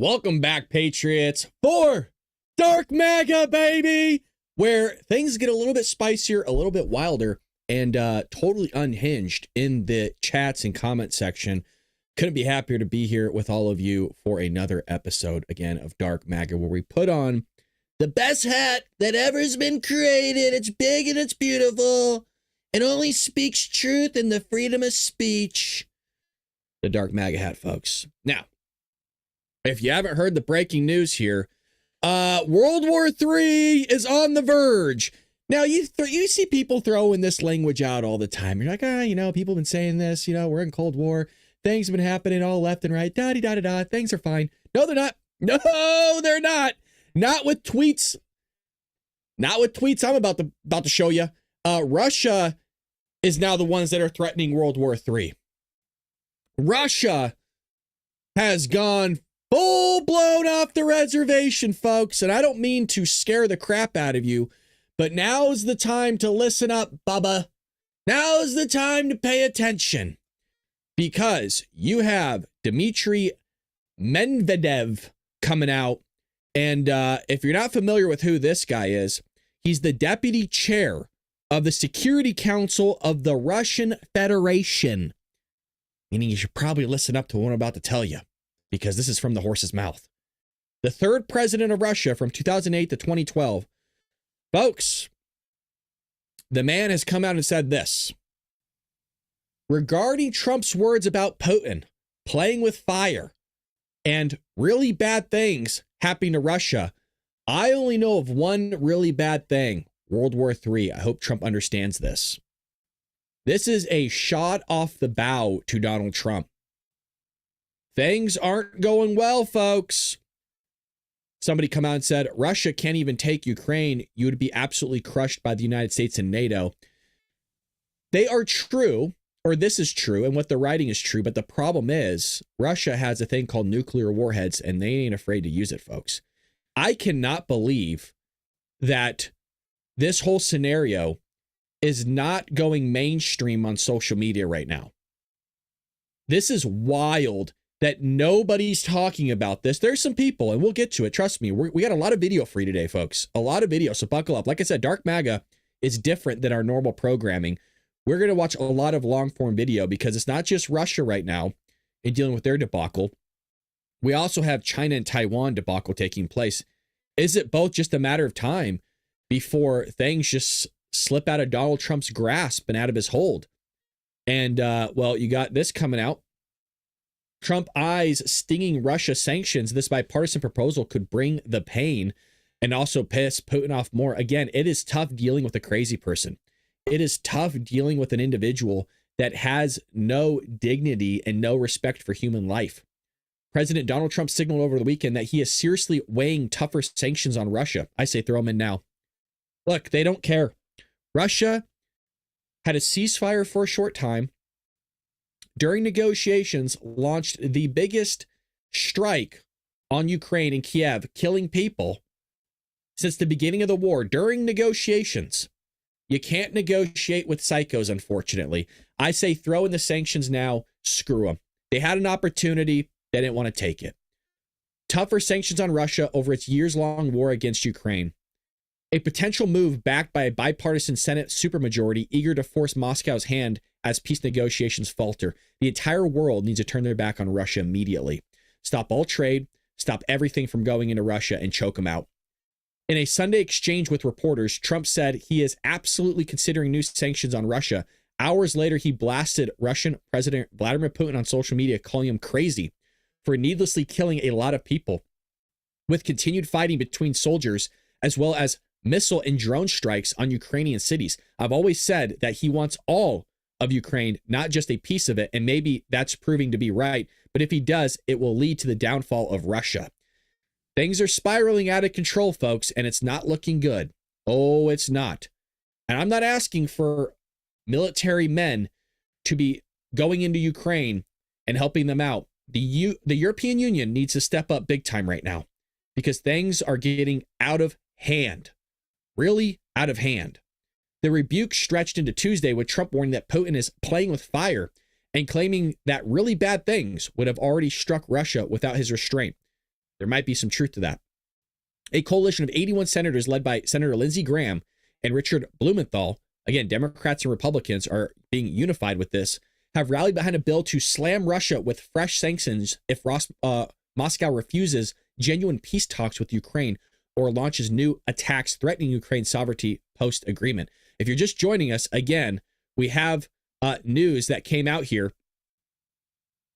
Welcome back, Patriots, for Dark MAGA, baby, where things get a little bit spicier, a little bit wilder, and totally unhinged in the chats and comment section. Couldn't be happier to be here with all of you for another episode, again, of Dark MAGA, where we put on the best hat that ever has been created. It's big and it's beautiful. It only speaks truth and the freedom of speech. The Dark MAGA hat, folks. Now, if you haven't heard the breaking news here, World War III is on the verge. Now, you see people throwing this language out all the time. You're like, people have been saying this, we're in Cold War. Things have been happening all left and right. Da-di-da-da-da. Things are fine. No, they're not. No, they're not. Not with tweets. Not with tweets I'm about to show you. Russia is now the ones that are threatening World War III. Russia has gone full blown off the reservation, folks. And I don't mean to scare the crap out of you, but now's the time to listen up, Bubba. Now's the time to pay attention, because you have Dmitry Medvedev coming out. And if you're not familiar with who this guy is, he's the deputy chair of the Security Council of the Russian Federation. Meaning you should probably listen up to what I'm about to tell you, because this is from the horse's mouth. The third president of Russia from 2008 to 2012. Folks, the man has come out and said this. Regarding Trump's words about Putin playing with fire and really bad things happening to Russia, I only know of one really bad thing, World War III. I hope Trump understands this. This is a shot off the bow to Donald Trump. Things aren't going well, folks. Somebody come out and said, Russia can't even take Ukraine. You would be absolutely crushed by the United States and NATO. They are true, or this is true, and what they're writing is true. But the problem is Russia has a thing called nuclear warheads, and they ain't afraid to use it, folks. I cannot believe that this whole scenario is not going mainstream on social media right now. This is wild that nobody's talking about this. There's some people, and we'll get to it. Trust me, we got a lot of video for you today, folks. A lot of video, so buckle up. Like I said, Dark MAGA is different than our normal programming. We're going to watch a lot of long-form video because it's not just Russia right now in dealing with their debacle. We also have China and Taiwan debacle taking place. Is it both just a matter of time before things just slip out of Donald Trump's grasp and out of his hold? And, well, you got this coming out. Trump eyes stinging Russia sanctions. This bipartisan proposal could bring the pain and also piss Putin off more. Again, it is tough dealing with a crazy person. It is tough dealing with an individual that has no dignity and no respect for human life. President Donald Trump signaled over the weekend that he is seriously weighing tougher sanctions on Russia. I say throw them in now. Look, they don't care. Russia had a ceasefire for a short time. During negotiations, launched the biggest strike on Ukraine and Kiev, killing people since the beginning of the war. During negotiations, you can't negotiate with psychos, unfortunately. I say throw in the sanctions now, screw them. They had an opportunity, they didn't want to take it. Tougher sanctions on Russia over its years-long war against Ukraine. A potential move backed by a bipartisan Senate supermajority eager to force Moscow's hand as peace negotiations falter. The entire world needs to turn their back on Russia immediately. Stop all trade, stop everything from going into Russia, and choke them out. In a Sunday exchange with reporters, Trump said he is absolutely considering new sanctions on Russia. Hours later, he blasted Russian President Vladimir Putin on social media, calling him crazy for needlessly killing a lot of people. With continued fighting between soldiers, as well as missile and drone strikes on Ukrainian cities. I've always said that he wants all of Ukraine, not just a piece of it, and maybe that's proving to be right. But if he does, it will lead to the downfall of Russia. Things are spiraling out of control, folks, and it's not looking good. Oh, it's not. And I'm not asking for military men to be going into Ukraine and helping them out. The European Union needs to step up big time right now because things are getting out of hand. Really out of hand. The rebuke stretched into Tuesday with Trump warning that Putin is playing with fire and claiming that really bad things would have already struck Russia without his restraint. There might be some truth to that. A coalition of 81 senators led by Senator Lindsey Graham and Richard Blumenthal, again, Democrats and Republicans are being unified with this, have rallied behind a bill to slam Russia with fresh sanctions if Moscow refuses genuine peace talks with Ukraine or launches new attacks threatening Ukraine's sovereignty post-agreement. If you're just joining us, again, we have news that came out here.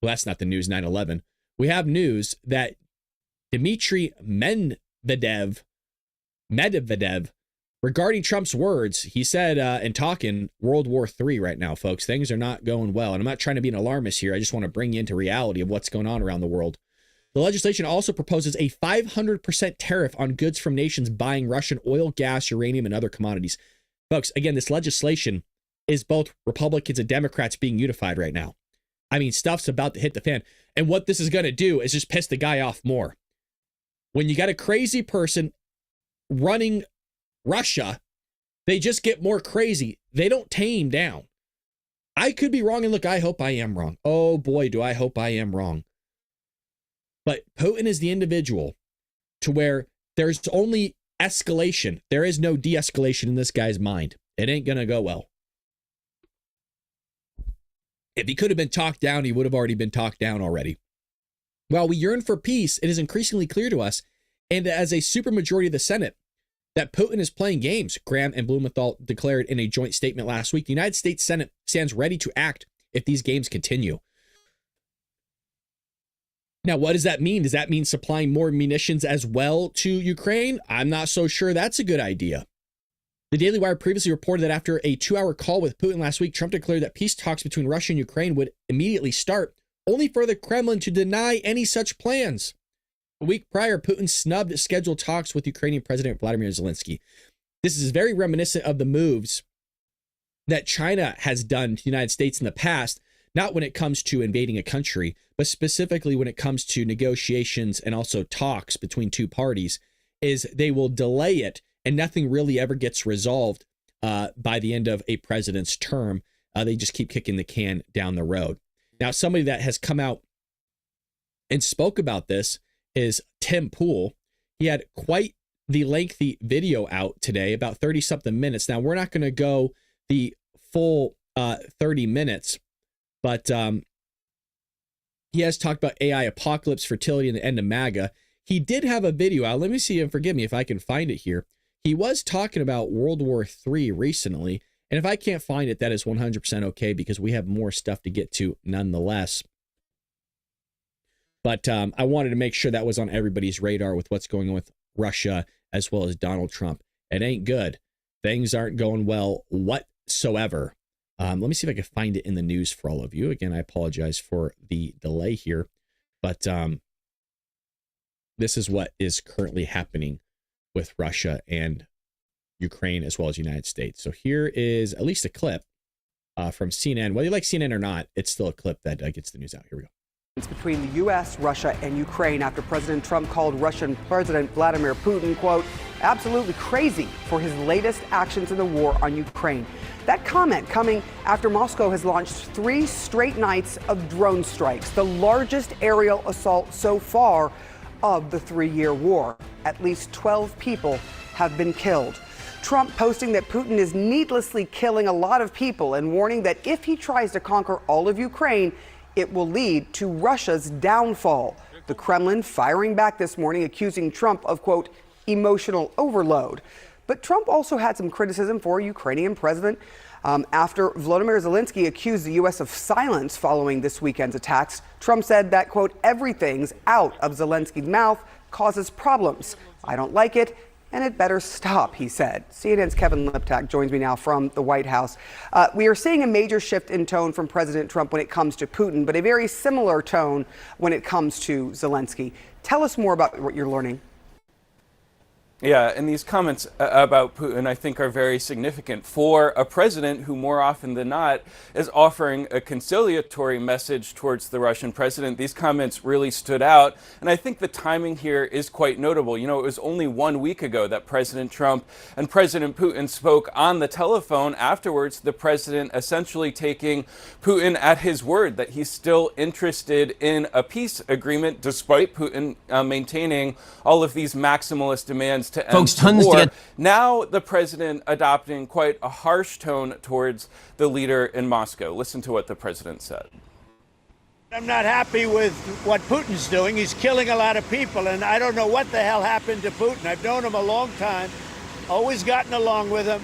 Well, that's not the news, 9/11. We have news that Dmitry Medvedev, regarding Trump's words, he said, and talking World War III right now, folks, things are not going well. And I'm not trying to be an alarmist here. I just want to bring you into reality of what's going on around the world. The legislation also proposes a 500% tariff on goods from nations buying Russian oil, gas, uranium, and other commodities. Folks, again, this legislation is both Republicans and Democrats being unified right now. I mean, stuff's about to hit the fan. And what this is going to do is just piss the guy off more. When you got a crazy person running Russia, they just get more crazy. They don't tame down. I could be wrong, and look, I hope I am wrong. Oh boy, do I hope I am wrong. But Putin is the individual to where there's only escalation. There is no de-escalation in this guy's mind. It ain't going to go well. If he could have been talked down, he would have already been talked down already. While we yearn for peace, it is increasingly clear to us, and as a supermajority of the Senate, that Putin is playing games, Graham and Blumenthal declared in a joint statement last week. The United States Senate stands ready to act if these games continue. Now, what does that mean? Does that mean supplying more munitions as well to Ukraine? I'm not so sure that's a good idea. The Daily Wire previously reported that after a 2-hour call with Putin last week, Trump declared that peace talks between Russia and Ukraine would immediately start, only for the Kremlin to deny any such plans. A week prior, Putin snubbed scheduled talks with Ukrainian President Vladimir Zelensky. This is very reminiscent of the moves that China has done to the United States in the past, not when it comes to invading a country, but specifically when it comes to negotiations and also talks between two parties, is they will delay it and nothing really ever gets resolved by the end of a president's term. They just keep kicking the can down the road. Now, somebody that has come out and spoke about this is Tim Pool. He had quite the lengthy video out today, about 30-something minutes. Now, we're not going to go the full 30 minutes, but he has talked about AI apocalypse, fertility, and the end of MAGA. He did have a video out. Let me see, and forgive me if I can find it here. He was talking about World War III recently, and if I can't find it, that is 100% okay, because we have more stuff to get to nonetheless. But I wanted to make sure that was on everybody's radar with what's going on with Russia as well as Donald Trump. It ain't good. Things aren't going well whatsoever. Let me see if I can find it in the news for all of you. Again, I apologize for the delay here, but this is what is currently happening with Russia and Ukraine as well as the United States. So here is at least a clip from CNN. Whether you like CNN or not, it's still a clip that gets the news out. Here we go. Between the U.S., Russia, and Ukraine after President Trump called Russian President Vladimir Putin, quote, absolutely crazy for his latest actions in the war on Ukraine. That comment coming after Moscow has launched 3 straight nights of drone strikes, the largest aerial assault so far of the 3-year war. At least 12 people have been killed. Trump posting that Putin is needlessly killing a lot of people and warning that if he tries to conquer all of Ukraine, it will lead to Russia's downfall. The Kremlin firing back this morning, accusing Trump of, quote, emotional overload. But Trump also had some criticism for Ukrainian president after Volodymyr Zelensky accused the U.S. of silence following this weekend's attacks. Trump said that, quote, everything's out of Zelensky's mouth causes problems. I don't like it, and it better stop, he said. CNN's Kevin Liptak joins me now from the White House. We are seeing a major shift in tone from President Trump when it comes to Putin, but a very similar tone when it comes to Zelensky. Tell us more about what you're learning. Yeah, and these comments about Putin, I think, are very significant for a president who, more often than not, is offering a conciliatory message towards the Russian president. These comments really stood out, and I think the timing here is quite notable. You know, it was only 1 week ago that President Trump and President Putin spoke on the telephone. Afterwards, the president essentially taking Putin at his word that he's still interested in a peace agreement, despite Putin maintaining all of these maximalist demands to end the war. Now the president adopting quite a harsh tone towards the leader in Moscow. Listen to what the president said. I'm not happy with what Putin's doing. He's killing a lot of people, and I don't know what the hell happened to Putin. I've known him a long time, always gotten along with him,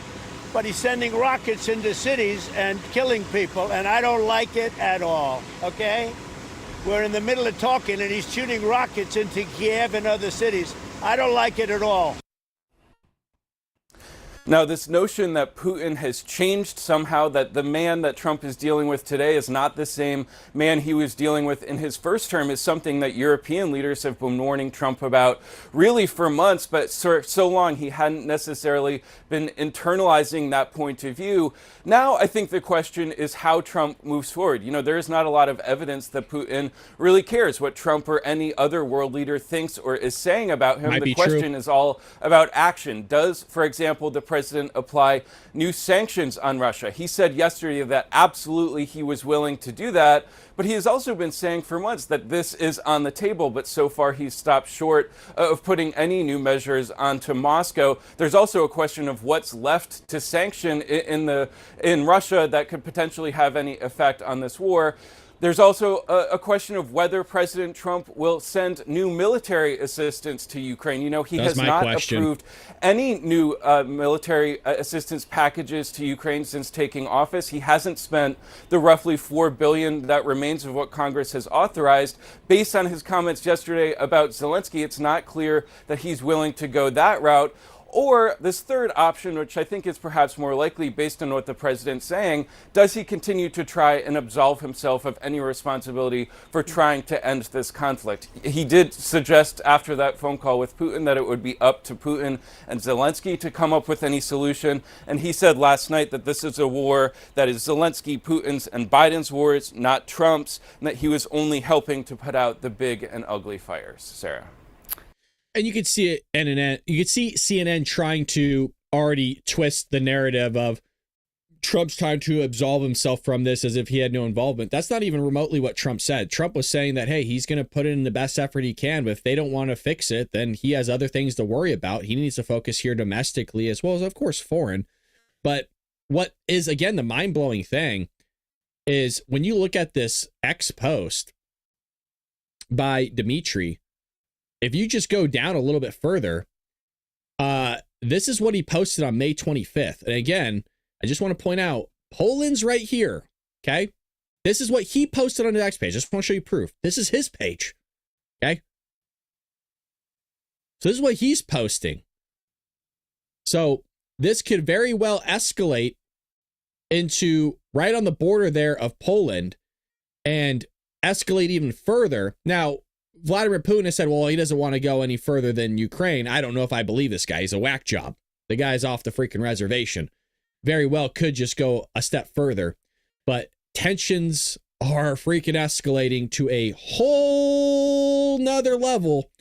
but he's sending rockets into cities and killing people, and I don't like it at all, okay? We're in the middle of talking, and he's shooting rockets into Kiev and other cities. I don't like it at all. Now, this notion that Putin has changed somehow, that the man that Trump is dealing with today is not the same man he was dealing with in his first term, is something that European leaders have been warning Trump about really for months, but so long he hadn't necessarily been internalizing that point of view. Now, I think the question is how Trump moves forward. You know, there is not a lot of evidence that Putin really cares what Trump or any other world leader thinks or is saying about him. The question is all about action. Does, for example, the president apply new sanctions on Russia? He said yesterday that absolutely he was willing to do that, but he has also been saying for months that this is on the table, but so far he's stopped short of putting any new measures onto Moscow. There's also a question of what's left to sanction in Russia that could potentially have any effect on this war. There's also a question of whether President Trump will send new military assistance to Ukraine. You know, he has not approved any new military assistance packages to Ukraine since taking office. He hasn't spent the roughly $4 billion that remains of what Congress has authorized. Based on his comments yesterday about Zelensky, it's not clear that he's willing to go that route. Or this third option, which I think is perhaps more likely based on what the president's saying, does he continue to try and absolve himself of any responsibility for trying to end this conflict? He did suggest after that phone call with Putin that it would be up to Putin and Zelensky to come up with any solution. And he said last night that this is a war that is Zelensky, Putin's, and Biden's wars, not Trump's, and that he was only helping to put out the big and ugly fires. Sarah. And you could see it, you could see CNN trying to already twist the narrative of Trump's trying to absolve himself from this as if he had no involvement. That's not even remotely what Trump said. Trump was saying that, hey, he's going to put in the best effort he can, but if they don't want to fix it, then he has other things to worry about. He needs to focus here domestically as well as, of course, foreign. But what is, again, the mind-blowing thing is when you look at this X post by Dmitry, if you just go down a little bit further, this is what he posted on May 25th. And again, I just want to point out, Poland's right here, okay? This is what he posted on the next page. I just want to show you proof. This is his page, okay? So this is what he's posting. So this could very well escalate into right on the border there of Poland and escalate even further. Now, Vladimir Putin has said, well, he doesn't want to go any further than Ukraine. I don't know if I believe this guy. He's a whack job. The guy's off the freaking reservation. Very well could just go a step further. But tensions are freaking escalating to a whole nother level.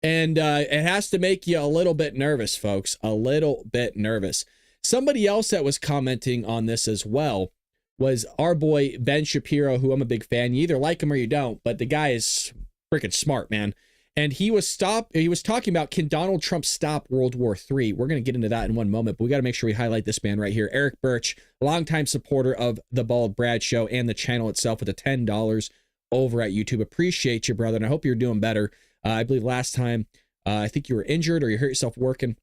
And it has to make you a little bit nervous, folks. A little bit nervous. Somebody else that was commenting on this as well was our boy Ben Shapiro, who I'm a big fan. You either like him or you don't, but the guy is freaking smart, man. And he was talking about, can Donald Trump stop World War III? We're going to get into that in one moment, but we got to make sure we highlight this man right here. Eric Birch, longtime supporter of the Bald Brad Show and the channel itself with the $10 over at YouTube. Appreciate you, brother, and I hope you're doing better. I believe last time, I think you were injured or you hurt yourself working.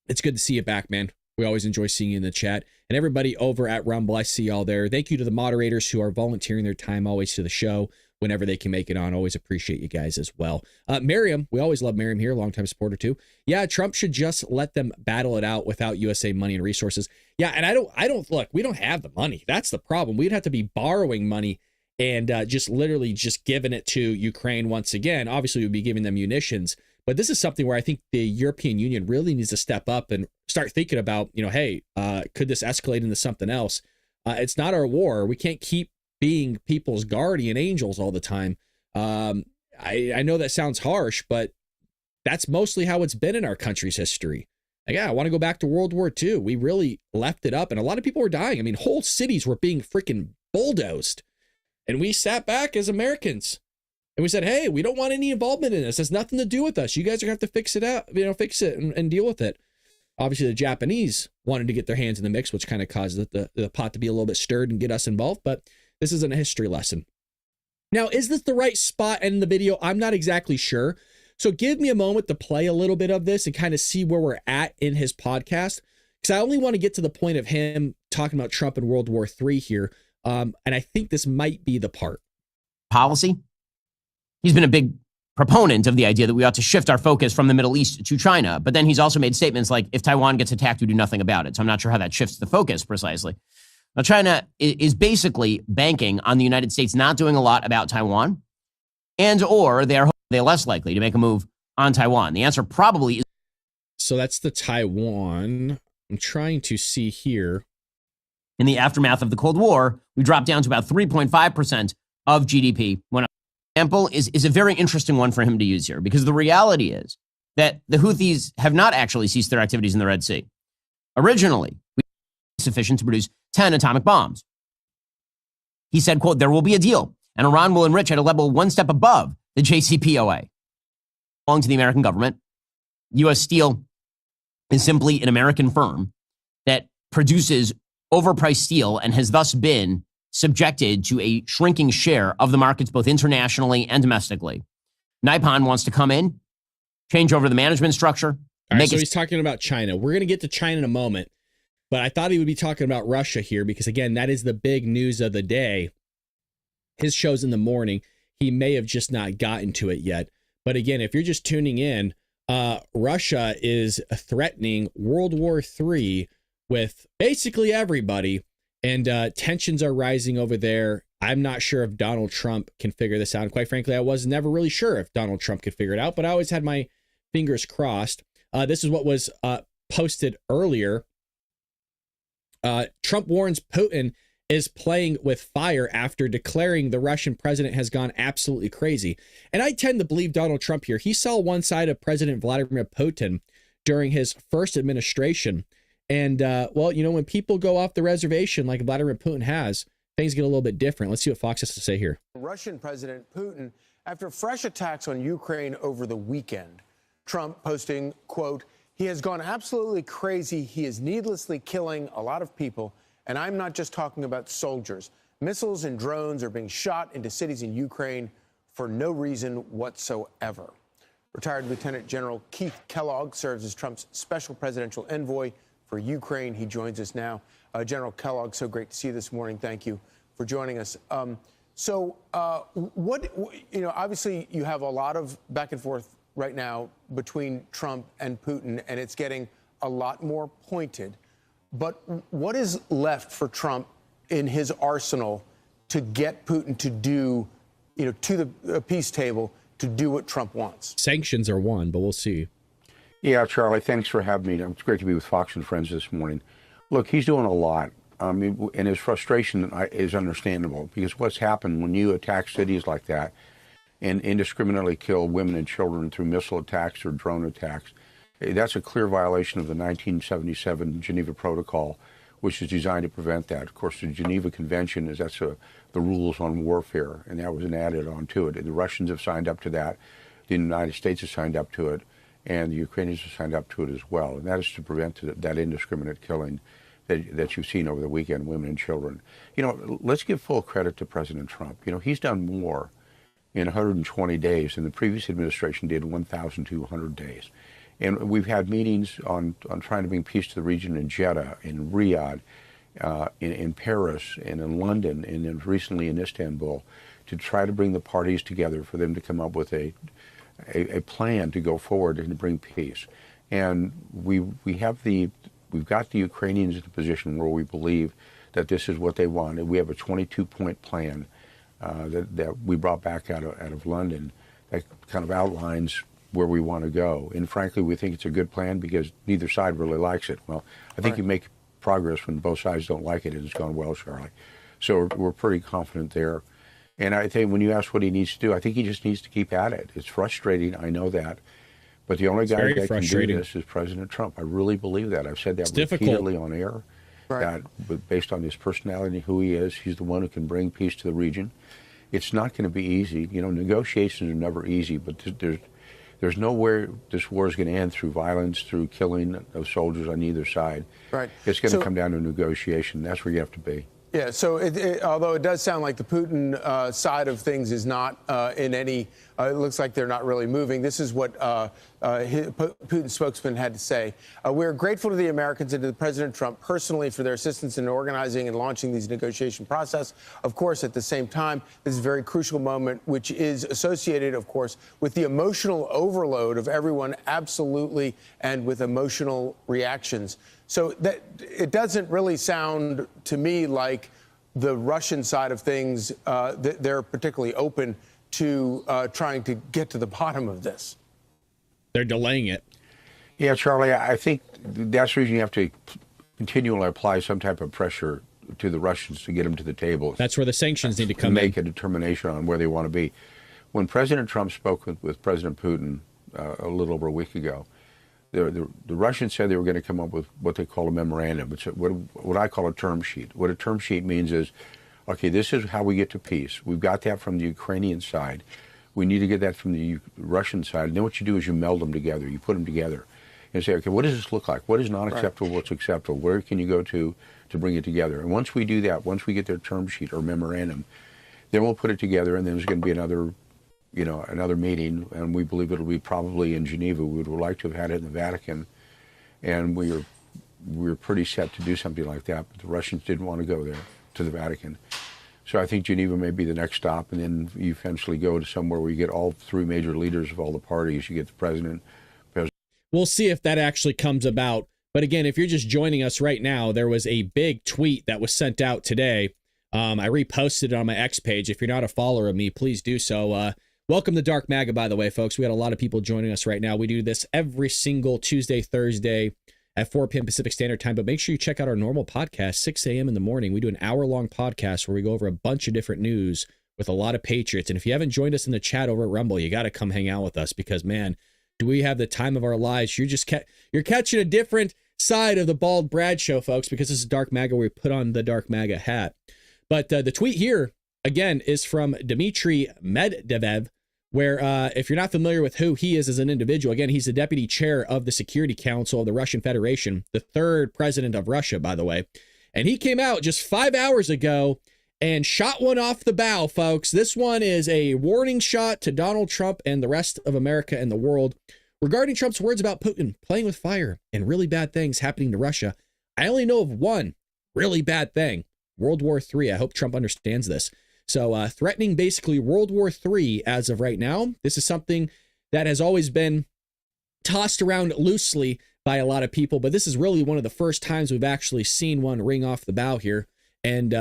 It's good to see you back, man. We always enjoy seeing you in the chat. And everybody over at Rumble, I see y'all there. Thank you to the moderators who are volunteering their time always to the show whenever they can make it on. Always appreciate you guys as well. Miriam, we always love Miriam here, longtime supporter too. Yeah, Trump should just let them battle it out without USA money and resources. Yeah, and I don't look, we don't have the money. That's the problem. We'd have to be borrowing money and just literally just giving it to Ukraine once again. Obviously, we'd be giving them munitions, But this is something where I think the European Union really needs to step up and start thinking about, hey, could this escalate into something else? It's not our war. We can't keep being people's guardian angels all the time. I know that sounds harsh, but that's mostly how it's been in our country's history. Like, yeah, I want to go back to World War II. We really left it up, and a lot of people were dying. I mean, whole cities were being freaking bulldozed, and we sat back as Americans, and we said, hey, we don't want any involvement in this. It has nothing to do with us. You guys are going to have to fix it out, fix it and deal with it. Obviously, the Japanese wanted to get their hands in the mix, which kind of caused the pot to be a little bit stirred and get us involved, but this isn't a history lesson. Now, is this the right spot in the video? I'm not exactly sure. So give me a moment to play a little bit of this and kind of see where we're at in his podcast, because I only want to get to the point of him talking about Trump and World War III here. And I think this might be the part. Policy. He's been a big proponent of the idea that we ought to shift our focus from the Middle East to China. But then he's also made statements like, if Taiwan gets attacked, we do nothing about it. So I'm not sure how that shifts the focus precisely. Now, China is basically banking on the United States not doing a lot about Taiwan, and or they're less likely to make a move on Taiwan. The answer probably is. So that's the Taiwan. I'm trying to see here. In the aftermath of the Cold War, we dropped down to about 3.5% of GDP. One example is a very interesting one for him to use here, because the reality is that the Houthis have not actually ceased their activities in the Red Sea. Originally, we were sufficient to produce 10 atomic bombs. He said, quote, there will be a deal, and Iran will enrich at a level one step above the JCPOA. Belong to the American government. U.S. Steel is simply an American firm that produces overpriced steel and has thus been subjected to a shrinking share of the markets both internationally and domestically. Nippon wants to come in, change over the management structure. All right, so he's talking about China. We're going to get to China in a moment, but I thought he would be talking about Russia here because, again, that is the big news of the day. His show's in the morning. He may have just not gotten to it yet. But again, if you're just tuning in, Russia is threatening World War III with basically everybody, and tensions are rising over there. I'm not sure if Donald Trump can figure this out. And quite frankly, I was never really sure if Donald Trump could figure it out, but I always had my fingers crossed. This is what was posted earlier. Trump warns Putin is playing with fire after declaring the Russian president has gone absolutely crazy. And I tend to believe Donald Trump here. He saw one side of President Vladimir Putin during his first administration. And, well, when people go off the reservation like Vladimir Putin has, things get a little bit different. Let's see what Fox has to say here. Russian President Putin, after fresh attacks on Ukraine over the weekend, Trump posting, quote, he has gone absolutely crazy. He is needlessly killing a lot of people. And I'm not just talking about soldiers. Missiles and drones are being shot into cities in Ukraine for no reason whatsoever. Retired Lieutenant General Keith Kellogg serves as Trump's special presidential envoy for Ukraine. He joins us now. General Kellogg, so great to see you this morning. Thank you for joining us. Obviously you have a lot of back and forth right now between Trump and Putin, and it's getting a lot more pointed. But what is left for Trump in his arsenal to get Putin to do, to the peace table, to do what Trump wants? Sanctions are one, but we'll see. Yeah, Charlie, thanks for having me. It's great to be with Fox and Friends this morning. Look, he's doing a lot. And his frustration is understandable, because what's happened when you attack cities like that and indiscriminately kill women and children through missile attacks or drone attacks, that's a clear violation of the 1977 Geneva Protocol, which is designed to prevent that. Of course, the Geneva Convention that's the rules on warfare, and that was added onto it. And the Russians have signed up to that. The United States has signed up to it, and the Ukrainians have signed up to it as well. And that is to prevent that indiscriminate killing that you've seen over the weekend, women and children. Let's give full credit to President Trump. He's done more in 120 days than the previous administration did in 1,200 days. And we've had meetings on trying to bring peace to the region in Jeddah, in Riyadh, in Paris, and in London, and then recently in Istanbul, to try to bring the parties together for them to come up with a plan to go forward and to bring peace. And we've got the Ukrainians in a position where we believe that this is what they want. And we have a 22-point plan that we brought back out of London that kind of outlines where we want to go. And frankly, we think it's a good plan because neither side really likes it. Well, I think you make progress when both sides don't like it, and it's gone well, Charlie. So we're pretty confident there. And I think when you ask what he needs to do, I think he just needs to keep at it. It's frustrating, I know that. But the only guy that can do this is President Trump. I really believe that. I've said that repeatedly on air. That based on his personality and who he is, he's the one who can bring peace to the region. It's not going to be easy. You know, negotiations are never easy, but there's nowhere this war is going to end through violence, through killing of soldiers on either side. Right. It's going to come down to negotiation. That's where you have to be. Yeah, so although it does sound like the Putin side of things is not in any, it looks like they're not really moving. This is what Putin's spokesman had to say. We're grateful to the Americans and to President Trump personally for their assistance in organizing and launching these negotiation process. Of course, at the same time, this is a very crucial moment, which is associated, of course, with the emotional overload of everyone, absolutely, and with emotional reactions. So that it doesn't really sound to me like the Russian side of things, they're particularly open to trying to get to the bottom of this. They're delaying it. Yeah, Charlie, I think that's the reason you have to continually apply some type of pressure to the Russians to get them to the table. That's where the sanctions need to come in. Make a determination on where they want to be. When President Trump spoke with President Putin a little over a week ago, the Russians said they were going to come up with what they call a memorandum. It's what I call a term sheet. What a term sheet means is, okay, this is how we get to peace. We've got that from the Ukrainian side. We need to get that from the Russian side. And then what you do is you meld them together. You put them together and say, okay, what does this look like? What is not acceptable? What's acceptable? Where can you go to bring it together? And once we do that, once we get their term sheet or memorandum, then we'll put it together, and then there's going to be another meeting, and we believe it'll be probably in Geneva. We would like to have had it in the Vatican, and we were pretty set to do something like that, but the Russians didn't want to go there, to the Vatican. So I think Geneva may be the next stop, and then you eventually go to somewhere where you get all three major leaders of all the parties. You get the president. We'll see if that actually comes about. But again, if you're just joining us right now, there was a big tweet that was sent out today. I reposted it on my X page. If you're not a follower of me, please do so. Welcome to Dark MAGA, by the way, folks. We got a lot of people joining us right now. We do this every single Tuesday, Thursday at 4 p.m. Pacific Standard Time. But make sure you check out our normal podcast, 6 a.m. in the morning. We do an hour-long podcast where we go over a bunch of different news with a lot of patriots. And if you haven't joined us in the chat over at Rumble, you got to come hang out with us because, man, do we have the time of our lives. You're catching a different side of the Bald Brad Show, folks, because this is Dark MAGA, where we put on the Dark MAGA hat. But the tweet here, again, is from Dmitry Medvedev, where if you're not familiar with who he is as an individual, again, he's the deputy chair of the Security Council of the Russian Federation, the third president of Russia, by the way. And he came out just 5 hours ago and shot one off the bow, folks. This one is a warning shot to Donald Trump and the rest of America and the world regarding Trump's words about Putin playing with fire and really bad things happening to Russia. I only know of one really bad thing, World War III. I hope Trump understands this. So threatening basically World War III as of right now. This is something that has always been tossed around loosely by a lot of people, but this is really one of the first times we've actually seen one ring off the bow here, and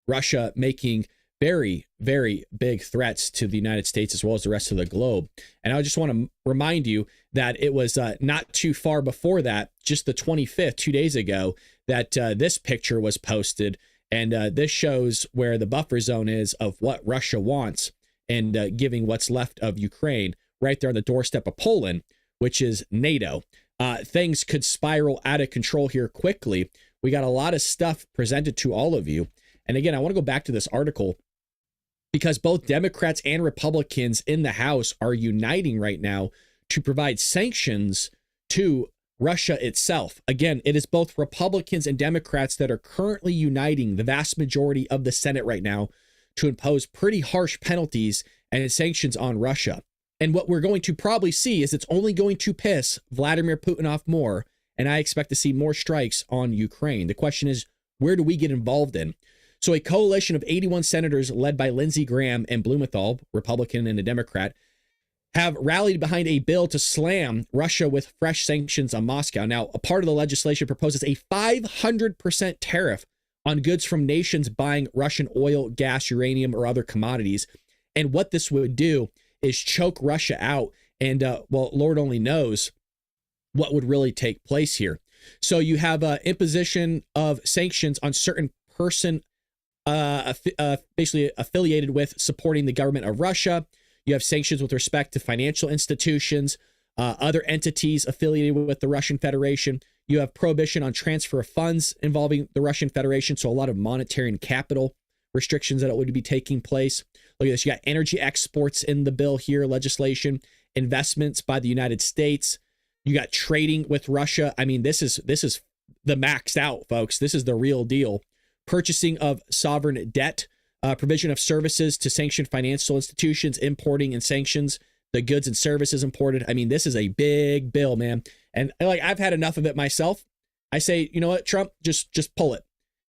Russia making very, very big threats to the United States as well as the rest of the globe. And I just want to remind you that it was not too far before that, just the 25th, 2 days ago, that this picture was posted. And this shows where the buffer zone is of what Russia wants and giving what's left of Ukraine right there on the doorstep of Poland, which is NATO. Things could spiral out of control here quickly. We got a lot of stuff presented to all of you. And again, I want to go back to this article because both Democrats and Republicans in the House are uniting right now to provide sanctions to Russia itself. Again, it is both Republicans and Democrats that are currently uniting the vast majority of the Senate right now to impose pretty harsh penalties and sanctions on Russia. And what we're going to probably see is it's only going to piss Vladimir Putin off more, and I expect to see more strikes on Ukraine. The question is, where do we get involved in? So a coalition of 81 senators led by Lindsey Graham and Blumenthal, Republican and a Democrat, have rallied behind a bill to slam Russia with fresh sanctions on Moscow. Now, a part of the legislation proposes a 500% tariff on goods from nations buying Russian oil, gas, uranium, or other commodities. And what this would do is choke Russia out And well, Lord only knows what would really take place here. So you have imposition of sanctions on certain person basically affiliated with supporting the government of Russia. You have sanctions with respect to financial institutions, other entities affiliated with the Russian Federation. You have prohibition on transfer of funds involving the Russian Federation. So a lot of monetary and capital restrictions that would be taking place. Look at this. You got energy exports in the bill here, legislation, investments by the United States. You got trading with Russia. I mean, this is the maxed out, folks. This is the real deal. Purchasing of sovereign debt, provision of services to sanctioned financial institutions, importing and sanctions the goods and services imported. I mean, this is a big bill, man. And like, I've had enough of it myself. I say, you know what, Trump, just pull it.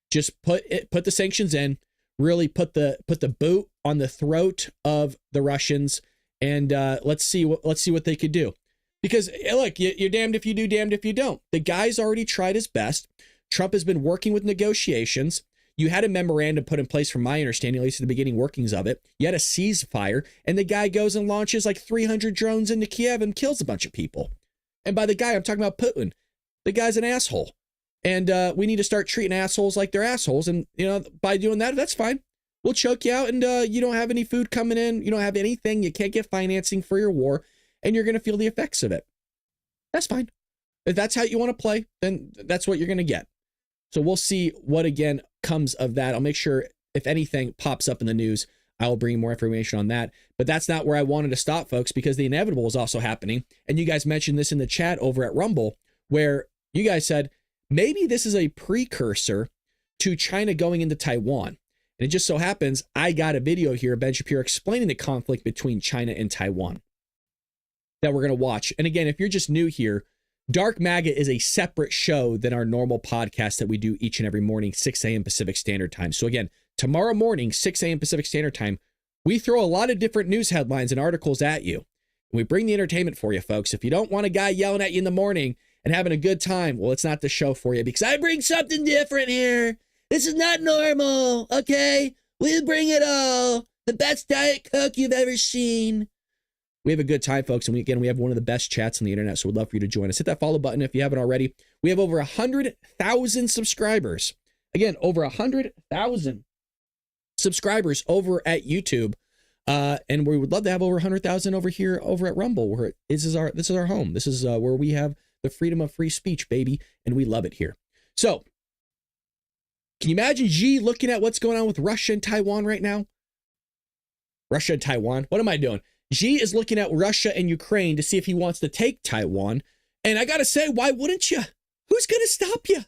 Just put the sanctions in, really put the boot on the throat of the Russians, and let's see what they could do. Because look, you're damned if you do, damned if you don't. The guy's already tried his best. Trump has been working with negotiations. You had a memorandum put in place, from my understanding, at least at the beginning workings of it. You had a ceasefire, and the guy goes and launches like 300 drones into Kiev and kills a bunch of people. And by the guy, I'm talking about Putin. The guy's an asshole. And we need to start treating assholes like they're assholes. And, you know, by doing that, that's fine. We'll choke you out, and you don't have any food coming in. You don't have anything. You can't get financing for your war, and you're going to feel the effects of it. That's fine. If that's how you want to play, then that's what you're going to get. So we'll see what, again, comes of that. I'll make sure if anything pops up in the news, I will bring more information on that. But that's not where I wanted to stop, folks, because the inevitable is also happening. And you guys mentioned this in the chat over at Rumble, where you guys said, maybe this is a precursor to China going into Taiwan. And it just so happens I got a video here of Ben Shapiro explaining the conflict between China and Taiwan that we're going to watch. And again, if you're just new here, Dark MAGA is a separate show than our normal podcast that we do each and every morning, 6 a.m. Pacific Standard Time. So again, tomorrow morning, 6 a.m. Pacific Standard Time, we throw a lot of different news headlines and articles at you. And we bring the entertainment for you, folks. If you don't want a guy yelling at you in the morning and having a good time, well, it's not the show for you, because I bring something different here. This is not normal, okay? We bring it all. The best Diet Coke you've ever seen. We have a good time, folks, and we have one of the best chats on the internet, so we'd love for you to join us. Hit that follow button if you haven't already. We have over 100,000 subscribers. Again, over 100,000 subscribers over at YouTube, and we would love to have over 100,000 over here over at Rumble, where this is our home. This is where we have the freedom of free speech, baby, and we love it here. So, can you imagine Xi looking at what's going on with Russia and Taiwan right now? Russia and Taiwan? What am I doing? Xi is looking at Russia and Ukraine to see if he wants to take Taiwan. And I got to say, why wouldn't you? Who's going to stop you?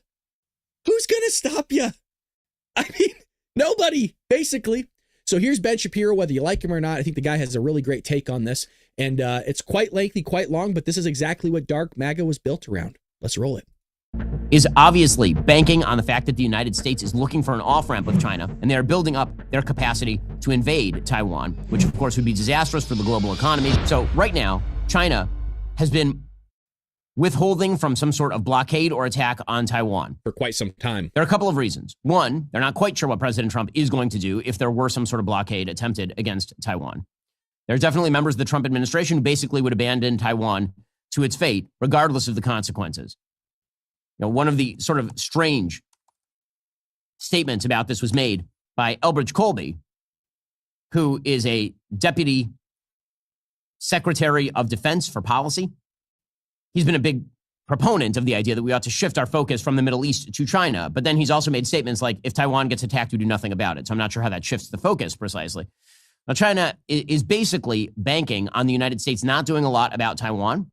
Who's going to stop you? I mean, nobody, basically. So here's Ben Shapiro, whether you like him or not. I think the guy has a really great take on this. And it's quite lengthy, quite long, but this is exactly what Dark MAGA was built around. Let's roll it. Is obviously banking on the fact that the United States is looking for an off-ramp with China, and they are building up their capacity to invade Taiwan, which of course would be disastrous for the global economy. So right now, China has been withholding from some sort of blockade or attack on Taiwan for quite some time. There are a couple of reasons. One, they're not quite sure what President Trump is going to do if there were some sort of blockade attempted against Taiwan. There's definitely members of the Trump administration who basically would abandon Taiwan to its fate, regardless of the consequences. You know, one of the sort of strange statements about this was made by Elbridge Colby, who is a deputy secretary of defense for policy. He's been a big proponent of the idea that we ought to shift our focus from the Middle East to China. But then he's also made statements like, if Taiwan gets attacked, we do nothing about it. So I'm not sure how that shifts the focus precisely. Now, China is basically banking on the United States not doing a lot about Taiwan,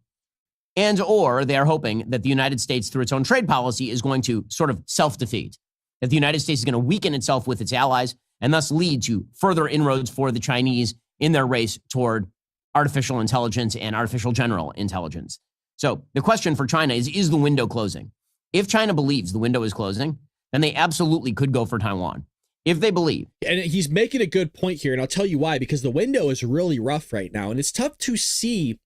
and or they are hoping that the United States, through its own trade policy, is going to sort of self-defeat, that the United States is going to weaken itself with its allies and thus lead to further inroads for the Chinese in their race toward artificial intelligence and artificial general intelligence. So the question for China is the window closing? If China believes the window is closing, then they absolutely could go for Taiwan. If they believe. And he's making a good point here, and I'll tell you why, because the window is really rough right now, and it's tough to see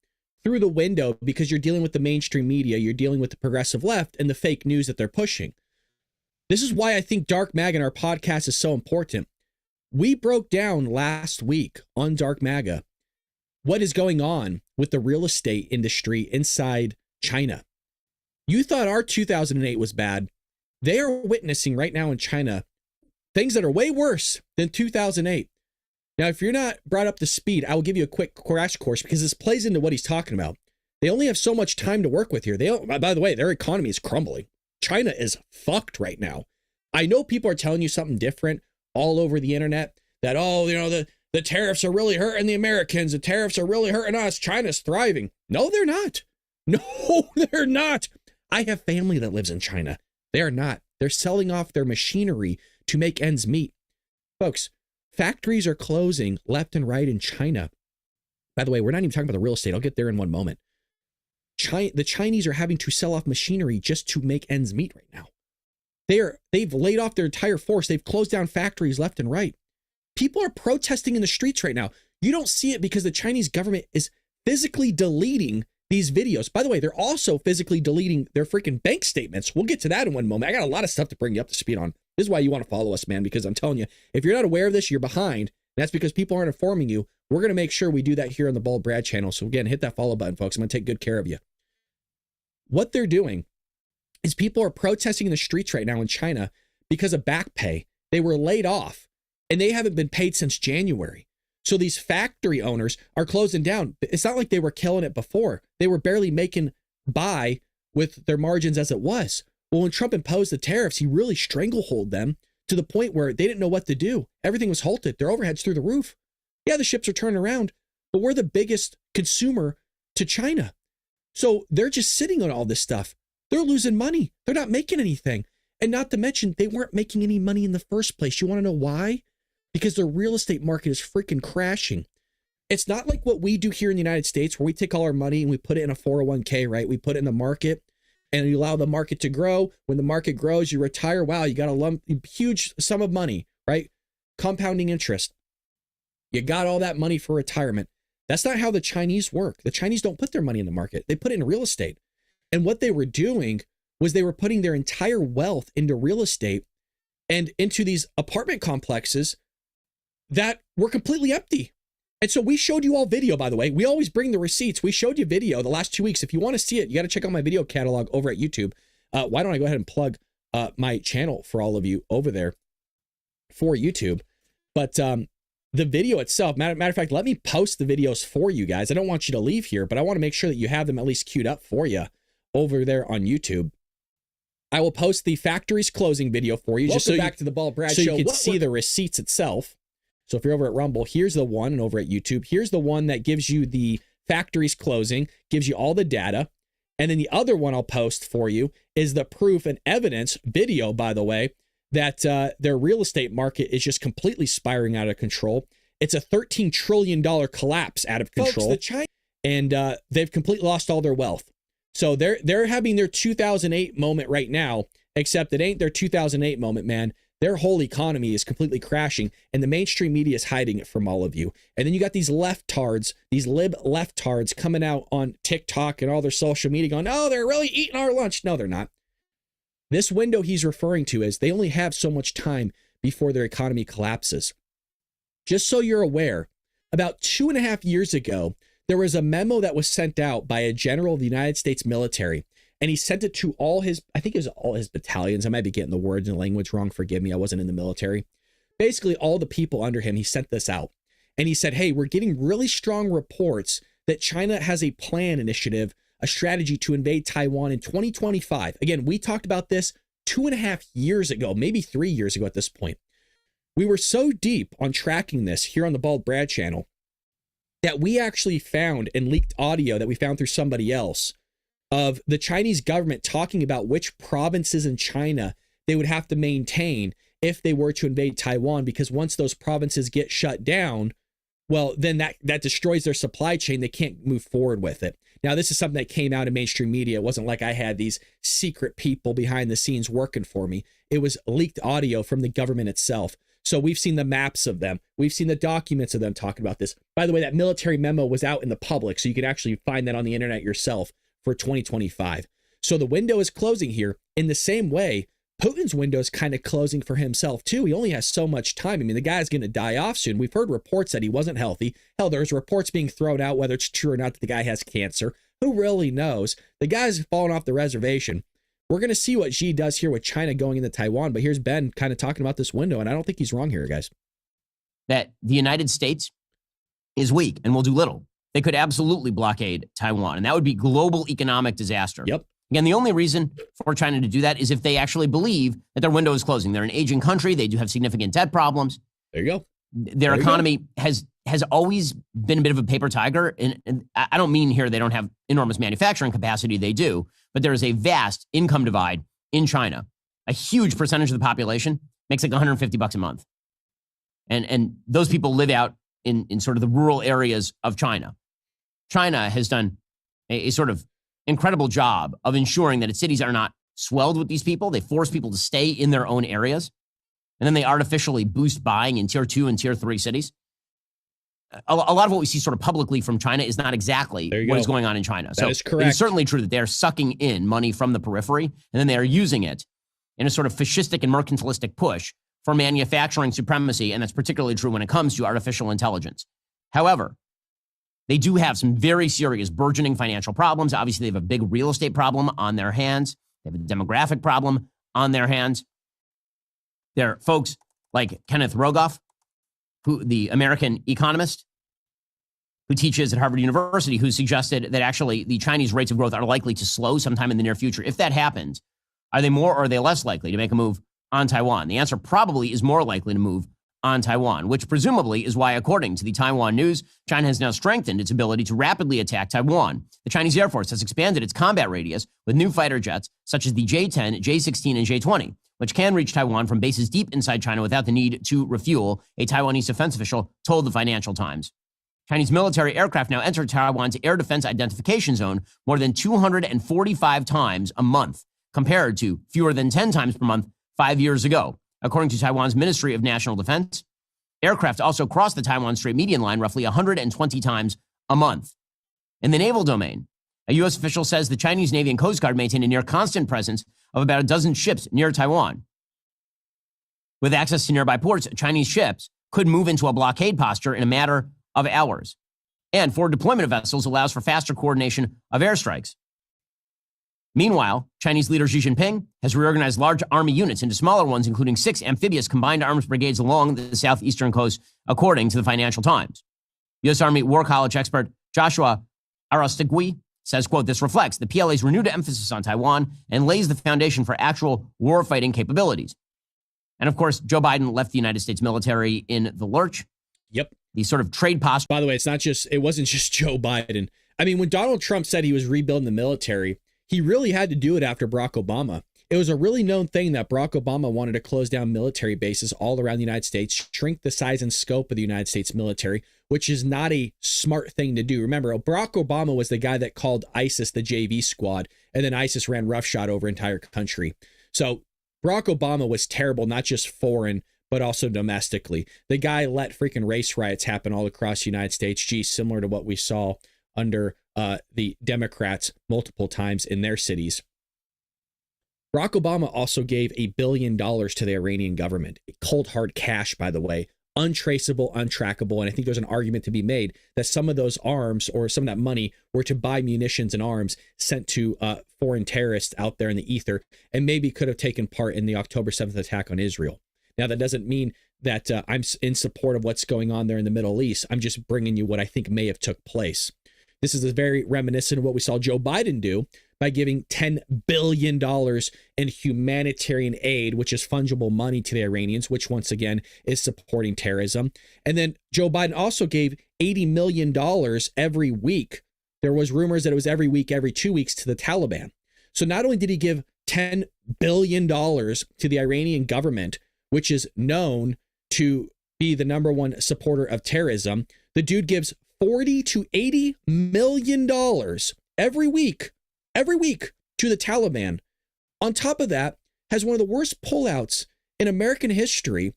through the window because you're dealing with the mainstream media, you're dealing with the progressive left and the fake news that they're pushing. This is why I think Dark MAGA and our podcast is so important. We broke down last week on Dark MAGA what is going on with the real estate industry inside China. You thought our 2008 was bad. They are witnessing right now in China things that are way worse than 2008. Now, if you're not brought up to speed, I will give you a quick crash course because this plays into what he's talking about. They only have so much time to work with here. By the way, their economy is crumbling. China is fucked right now. I know people are telling you something different all over the internet that, oh, you know, the tariffs are really hurting the Americans. The tariffs are really hurting us. China's thriving. No, they're not. No, they're not. I have family that lives in China. They are not. They're selling off their machinery to make ends meet. Folks, factories are closing left and right in China. By the way, we're not even talking about the real estate. I'll get there in one moment. The Chinese are having to sell off machinery just to make ends meet right now. They've laid off their entire force. They've closed down factories left and right. People are protesting in the streets right now. You don't see it because the Chinese government is physically deleting these videos. By the way, they're also physically deleting their freaking bank statements. We'll get to that in one moment. I got a lot of stuff to bring you up to speed on. This is why you want to follow us, man, because I'm telling you, if you're not aware of this, you're behind. That's because people aren't informing you. We're going to make sure we do that here on the Bald Brad channel. So again, hit that follow button, folks. I'm going to take good care of you. What they're doing is people are protesting in the streets right now in China because of back pay. They were laid off and they haven't been paid since January. So these factory owners are closing down. It's not like they were killing it before. They were barely making by with their margins as it was. Well, when Trump imposed the tariffs, he really stranglehold them to the point where they didn't know what to do. Everything was halted. Their overhead's through the roof. Yeah, the ships are turning around, but we're the biggest consumer to China. So they're just sitting on all this stuff. They're losing money. They're not making anything. And not to mention, they weren't making any money in the first place. You want to know why? Because the real estate market is freaking crashing. It's not like what we do here in the United States where we take all our money and we put it in a 401k, right? We put it in the market and you allow the market to grow. When the market grows, you retire. Wow, you got a huge sum of money, right? Compounding interest. You got all that money for retirement. That's not how the Chinese work. The Chinese don't put their money in the market. They put it in real estate. And what they were doing was they were putting their entire wealth into real estate and into these apartment complexes that were completely empty. And so we showed you all video, by the way. We always bring the receipts. We showed you video the last 2 weeks. If you want to see it, you got to check out my video catalog over at YouTube. Why don't I go ahead and plug my channel for all of you over there for YouTube? But the video itself, matter of fact, let me post the videos for you guys. I don't want you to leave here, but I want to make sure that you have them at least queued up for you over there on YouTube. I will post the factory's closing video for you. Just so back to the Bald Brad show. You can see the receipts itself. So if you're over at Rumble, here's the one, and over at YouTube, here's the one that gives you the factory's closing, gives you all the data. And then the other one I'll post for you is the proof and evidence video, by the way, that their real estate market is just completely spiraling out of control. It's a $13 trillion collapse out of control. Folks, and they've completely lost all their wealth. So they're having their 2008 moment right now, except it ain't their 2008 moment, man. Their whole economy is completely crashing, and the mainstream media is hiding it from all of you. And then you got these leftards, these lib leftards coming out on TikTok and all their social media going, oh, they're really eating our lunch. No, they're not. This window he's referring to is they only have so much time before their economy collapses. Just so you're aware, about 2.5 years ago, there was a memo that was sent out by a general of the United States military. And he sent it to all his, I think it was all his battalions. I might be getting the words and language wrong. Forgive me. I wasn't in the military. Basically, all the people under him, he sent this out. And he said, hey, we're getting really strong reports that China has a plan initiative, a strategy to invade Taiwan in 2025. Again, we talked about this 2.5 years ago, maybe 3 years ago at this point. We were so deep on tracking this here on the Bald Brad channel that we actually found and leaked audio that we found through somebody else of the Chinese government talking about which provinces in China they would have to maintain if they were to invade Taiwan, because once those provinces get shut down, well, then that destroys their supply chain. They can't move forward with it. Now, this is something that came out in mainstream media. It wasn't like I had these secret people behind the scenes working for me. It was leaked audio from the government itself. So we've seen the maps of them. We've seen the documents of them talking about this. By the way, that military memo was out in the public, so you can actually find that on the internet yourself for 2025. So the window is closing here in the same way Putin's window is kind of closing for himself, too. He only has so much time. I mean, the guy's going to die off soon. We've heard reports that he wasn't healthy. Hell, there's reports being thrown out, whether it's true or not, that the guy has cancer. Who really knows? The guy's fallen off the reservation. We're going to see what Xi does here with China going into Taiwan. But here's Ben kind of talking about this window, and I don't think he's wrong here, guys. That the United States is weak and will do little. They could absolutely blockade Taiwan, and that would be global economic disaster. Yep. Again, the only reason for China to do that is if they actually believe that their window is closing. They're an aging country. They do have significant debt problems. There you go. Their economy has always been a bit of a paper tiger. And I don't mean here they don't have enormous manufacturing capacity. They do. But there is a vast income divide in China. A huge percentage of the population makes like $150 a month. And those people live out in sort of the rural areas of China. China has done a sort of incredible job of ensuring that its cities are not swelled with these people. They force people to stay in their own areas. And then they artificially boost buying in tier 2 and tier 3 cities. A lot of what we see sort of publicly from China is not exactly what is going on in China. That is correct. It's certainly true that they're sucking in money from the periphery, and then they are using it in a sort of fascistic and mercantilistic push for manufacturing supremacy, and that's particularly true when it comes to artificial intelligence. However, they do have some very serious burgeoning financial problems. Obviously, they have a big real estate problem on their hands. They have a demographic problem on their hands. There are folks like Kenneth Rogoff, who the American economist who teaches at Harvard University, who suggested that actually the Chinese rates of growth are likely to slow sometime in the near future. If that happens, are they more or are they less likely to make a move on Taiwan? The answer probably is more likely to move on Taiwan, which presumably is why, according to the Taiwan News, China has now strengthened its ability to rapidly attack Taiwan. The Chinese Air Force has expanded its combat radius with new fighter jets such as the J-10, J-16, and J-20, which can reach Taiwan from bases deep inside China without the need to refuel, a Taiwanese defense official told the Financial Times. Chinese military aircraft now enter Taiwan's air defense identification zone more than 245 times a month, compared to fewer than 10 times per month 5 years ago. According to Taiwan's Ministry of National Defense, aircraft also cross the Taiwan Strait median line roughly 120 times a month. In the naval domain, a U.S. official says the Chinese Navy and Coast Guard maintain a near constant presence of about a dozen ships near Taiwan. With access to nearby ports, Chinese ships could move into a blockade posture in a matter of hours. And forward deployment of vessels allows for faster coordination of airstrikes. Meanwhile, Chinese leader Xi Jinping has reorganized large army units into smaller ones, including 6 amphibious combined arms brigades along the southeastern coast, according to the Financial Times. U.S. Army War College expert Joshua Arostegui says, quote, this reflects the PLA's renewed emphasis on Taiwan and lays the foundation for actual warfighting capabilities. And of course, Joe Biden left the United States military in the lurch. Yep. The sort of trade posture. By the way, it wasn't just Joe Biden. I mean, when Donald Trump said he was rebuilding the military, he really had to do it after Barack Obama. It was a really known thing that Barack Obama wanted to close down military bases all around the United States, shrink the size and scope of the United States military, which is not a smart thing to do. Remember, Barack Obama was the guy that called ISIS the JV squad, and then ISIS ran roughshod over entire country. So Barack Obama was terrible, not just foreign, but also domestically. The guy let freaking race riots happen all across the United States. Gee, similar to what we saw under the Democrats multiple times in their cities. Barack Obama also gave $1 billion to the Iranian government. Cold hard cash, by the way, untraceable, untrackable. And I think there's an argument to be made that some of those arms or some of that money were to buy munitions and arms sent to foreign terrorists out there in the ether, and maybe could have taken part in the October 7th attack on Israel. Now, that doesn't mean that I'm in support of what's going on there in the Middle East. I'm just bringing you what I think may have took place. This is very reminiscent of what we saw Joe Biden do by giving $10 billion in humanitarian aid, which is fungible money to the Iranians, which once again is supporting terrorism. And then Joe Biden also gave $80 million every week. There was rumors that it was every week, every 2 weeks to the Taliban. So not only did he give $10 billion to the Iranian government, which is known to be the number one supporter of terrorism, the dude gives $40 to $80 million every week to the Taliban. On top of that, has one of the worst pullouts in American history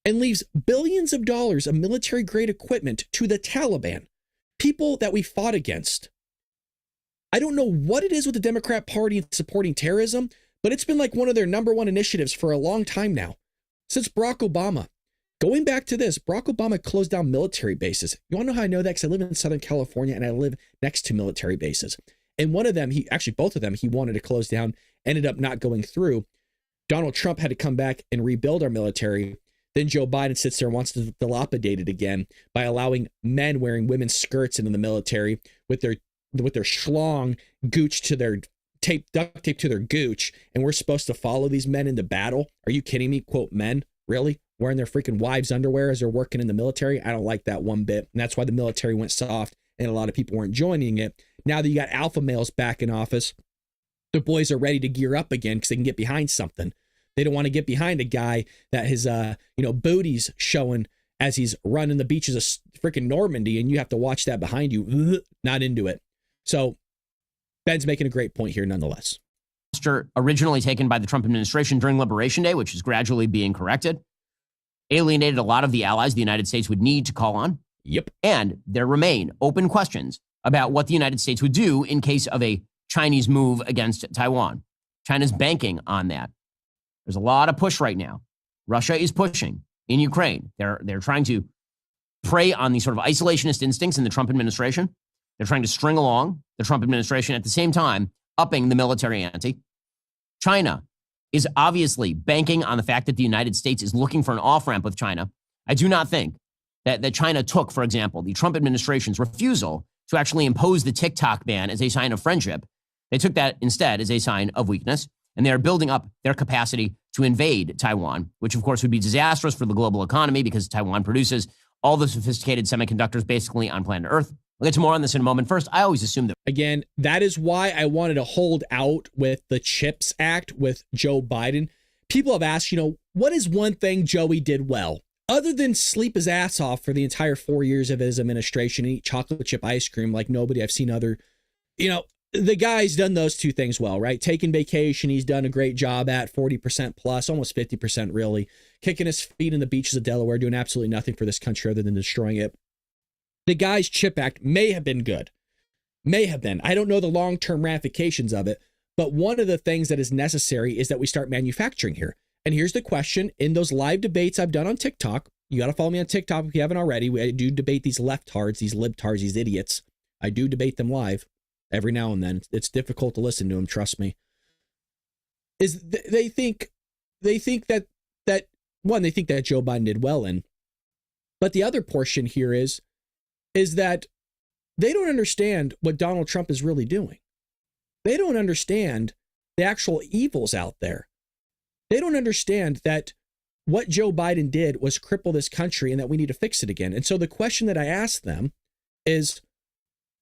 and leaves billions of dollars of military-grade equipment to the Taliban, people that we fought against. I don't know what it is with the Democrat Party supporting terrorism, but it's been like one of their number one initiatives for a long time now, since Barack Obama. Going back to this, Barack Obama closed down military bases. You want to know how I know that? Because I live in Southern California and I live next to military bases. And one of them, both of them, he wanted to close down, ended up not going through. Donald Trump had to come back and rebuild our military. Then Joe Biden sits there and wants to dilapidate it again by allowing men wearing women's skirts into the military with their schlong gooch to their duct tape to their gooch. And we're supposed to follow these men into battle. Are you kidding me? Quote, men? Really? Wearing their freaking wives' underwear as they're working in the military? I don't like that one bit. And that's why the military went soft and a lot of people weren't joining it. Now that you got alpha males back in office, the boys are ready to gear up again because they can get behind something. They don't want to get behind a guy that his booty's showing as he's running the beaches of freaking Normandy, and you have to watch that behind you. Not into it. So Ben's making a great point here nonetheless. Originally taken by the Trump administration during Liberation Day, which is gradually being corrected, alienated a lot of the allies the United States would need to call on. Yep. And there remain open questions about what the United States would do in case of a Chinese move against Taiwan. China's banking on that. There's a lot of push right now. Russia is pushing in Ukraine. They're trying to prey on these sort of isolationist instincts in the Trump administration. They're trying to string along the Trump administration at the same time, upping the military ante. China is obviously banking on the fact that the United States is looking for an off-ramp with China. I do not think that China took, for example, the Trump administration's refusal to actually impose the TikTok ban as a sign of friendship. They took that instead as a sign of weakness, and they are building up their capacity to invade Taiwan, which of course would be disastrous for the global economy because Taiwan produces all the sophisticated semiconductors basically on planet Earth. We'll get to more on this in a moment. First, I always assume that. Again, that is why I wanted to hold out with the CHIPS Act with Joe Biden. People have asked, what is one thing Joey did well? Other than sleep his ass off for the entire 4 years of his administration and eat chocolate chip ice cream like nobody I've seen other, the guy's done those two things well, right? Taking vacation, he's done a great job at 40% plus, almost 50% really. Kicking his feet in the beaches of Delaware, doing absolutely nothing for this country other than destroying it. The guy's CHIP Act may have been good. May have been. I don't know the long-term ramifications of it, but one of the things that is necessary is that we start manufacturing here. And here's the question. In those live debates I've done on TikTok, you got to follow me on TikTok if you haven't already. I do debate these leftards, these libtards, these idiots. I do debate them live every now and then. It's difficult to listen to them, trust me. They think that Joe Biden did well in. But the other portion here is that they don't understand what Donald Trump is really doing. They don't understand the actual evils out there. They don't understand that what Joe Biden did was cripple this country and that we need to fix it again. And so the question that I asked them is,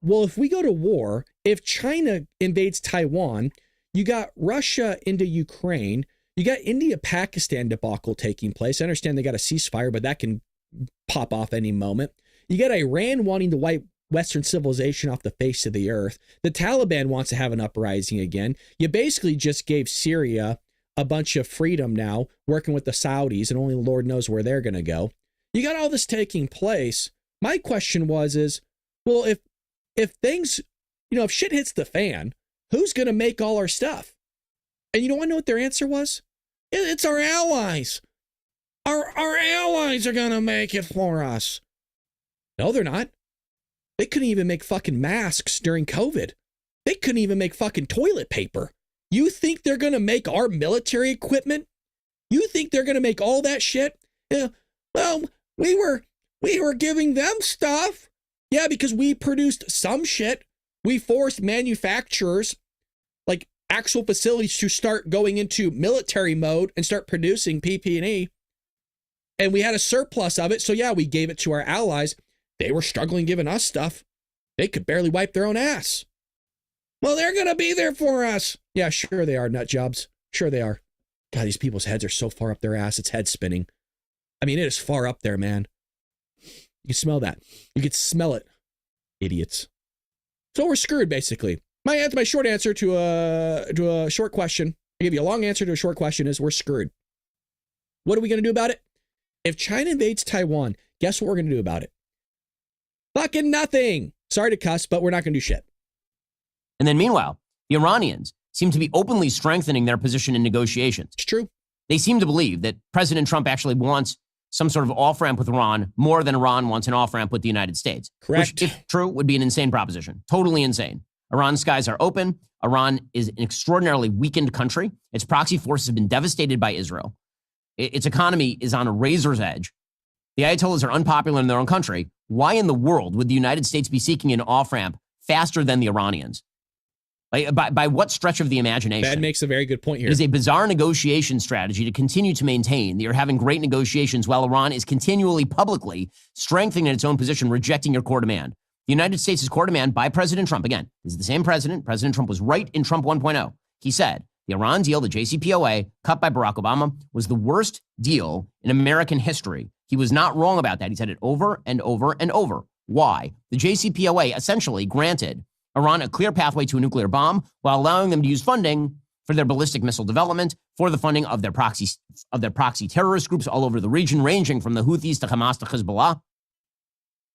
well, if we go to war, if China invades Taiwan, you got Russia into Ukraine, you got India-Pakistan debacle taking place. I understand they got a ceasefire, but that can pop off any moment. You got Iran wanting to wipe Western civilization off the face of the earth. The Taliban wants to have an uprising again. You basically just gave Syria a bunch of freedom now, working with the Saudis, and only the Lord knows where they're going to go. You got all this taking place. My question is, well, if things, if shit hits the fan, who's going to make all our stuff? And you want to know what their answer was? It's our allies. Our allies are going to make it for us. No, they're not. They couldn't even make fucking masks during COVID. They couldn't even make fucking toilet paper. You think they're going to make our military equipment? You think they're going to make all that shit? Yeah. Well, we were giving them stuff. Yeah, because we produced some shit. We forced manufacturers, like actual facilities, to start going into military mode and start producing PP&E. And we had a surplus of it. So yeah, we gave it to our allies. They were struggling giving us stuff. They could barely wipe their own ass. Well, they're going to be there for us. Yeah, sure they are, nut jobs. Sure they are. God, these people's heads are so far up their ass, it's head spinning. I mean, it is far up there, man. You can smell that. You can smell it. Idiots. So we're screwed, basically. My short answer to a short question, I give you a long answer to a short question, is we're screwed. What are we going to do about it? If China invades Taiwan, guess what we're going to do about it? Fucking nothing. Sorry to cuss, but we're not going to do shit. And then meanwhile, the Iranians seem to be openly strengthening their position in negotiations. It's true. They seem to believe that President Trump actually wants some sort of off-ramp with Iran more than Iran wants an off-ramp with the United States. Correct. Which, if true, would be an insane proposition. Totally insane. Iran's skies are open. Iran is an extraordinarily weakened country. Its proxy forces have been devastated by Israel. Its economy is on a razor's edge. The Ayatollahs are unpopular in their own country. Why in the world would the United States be seeking an off-ramp faster than the Iranians? By what stretch of the imagination? That makes a very good point here. It is a bizarre negotiation strategy to continue to maintain that you're having great negotiations while Iran is continually publicly strengthening its own position, rejecting your core demand. The United States' core demand by President Trump, again, this is the same president. President Trump was right in Trump 1.0. He said the Iran deal, the JCPOA, cut by Barack Obama, was the worst deal in American history. He was not wrong about that. He said it over and over and over. Why? The JCPOA essentially granted Iran a clear pathway to a nuclear bomb while allowing them to use funding for their ballistic missile development, for the funding of their proxy terrorist groups all over the region, ranging from the Houthis to Hamas to Hezbollah.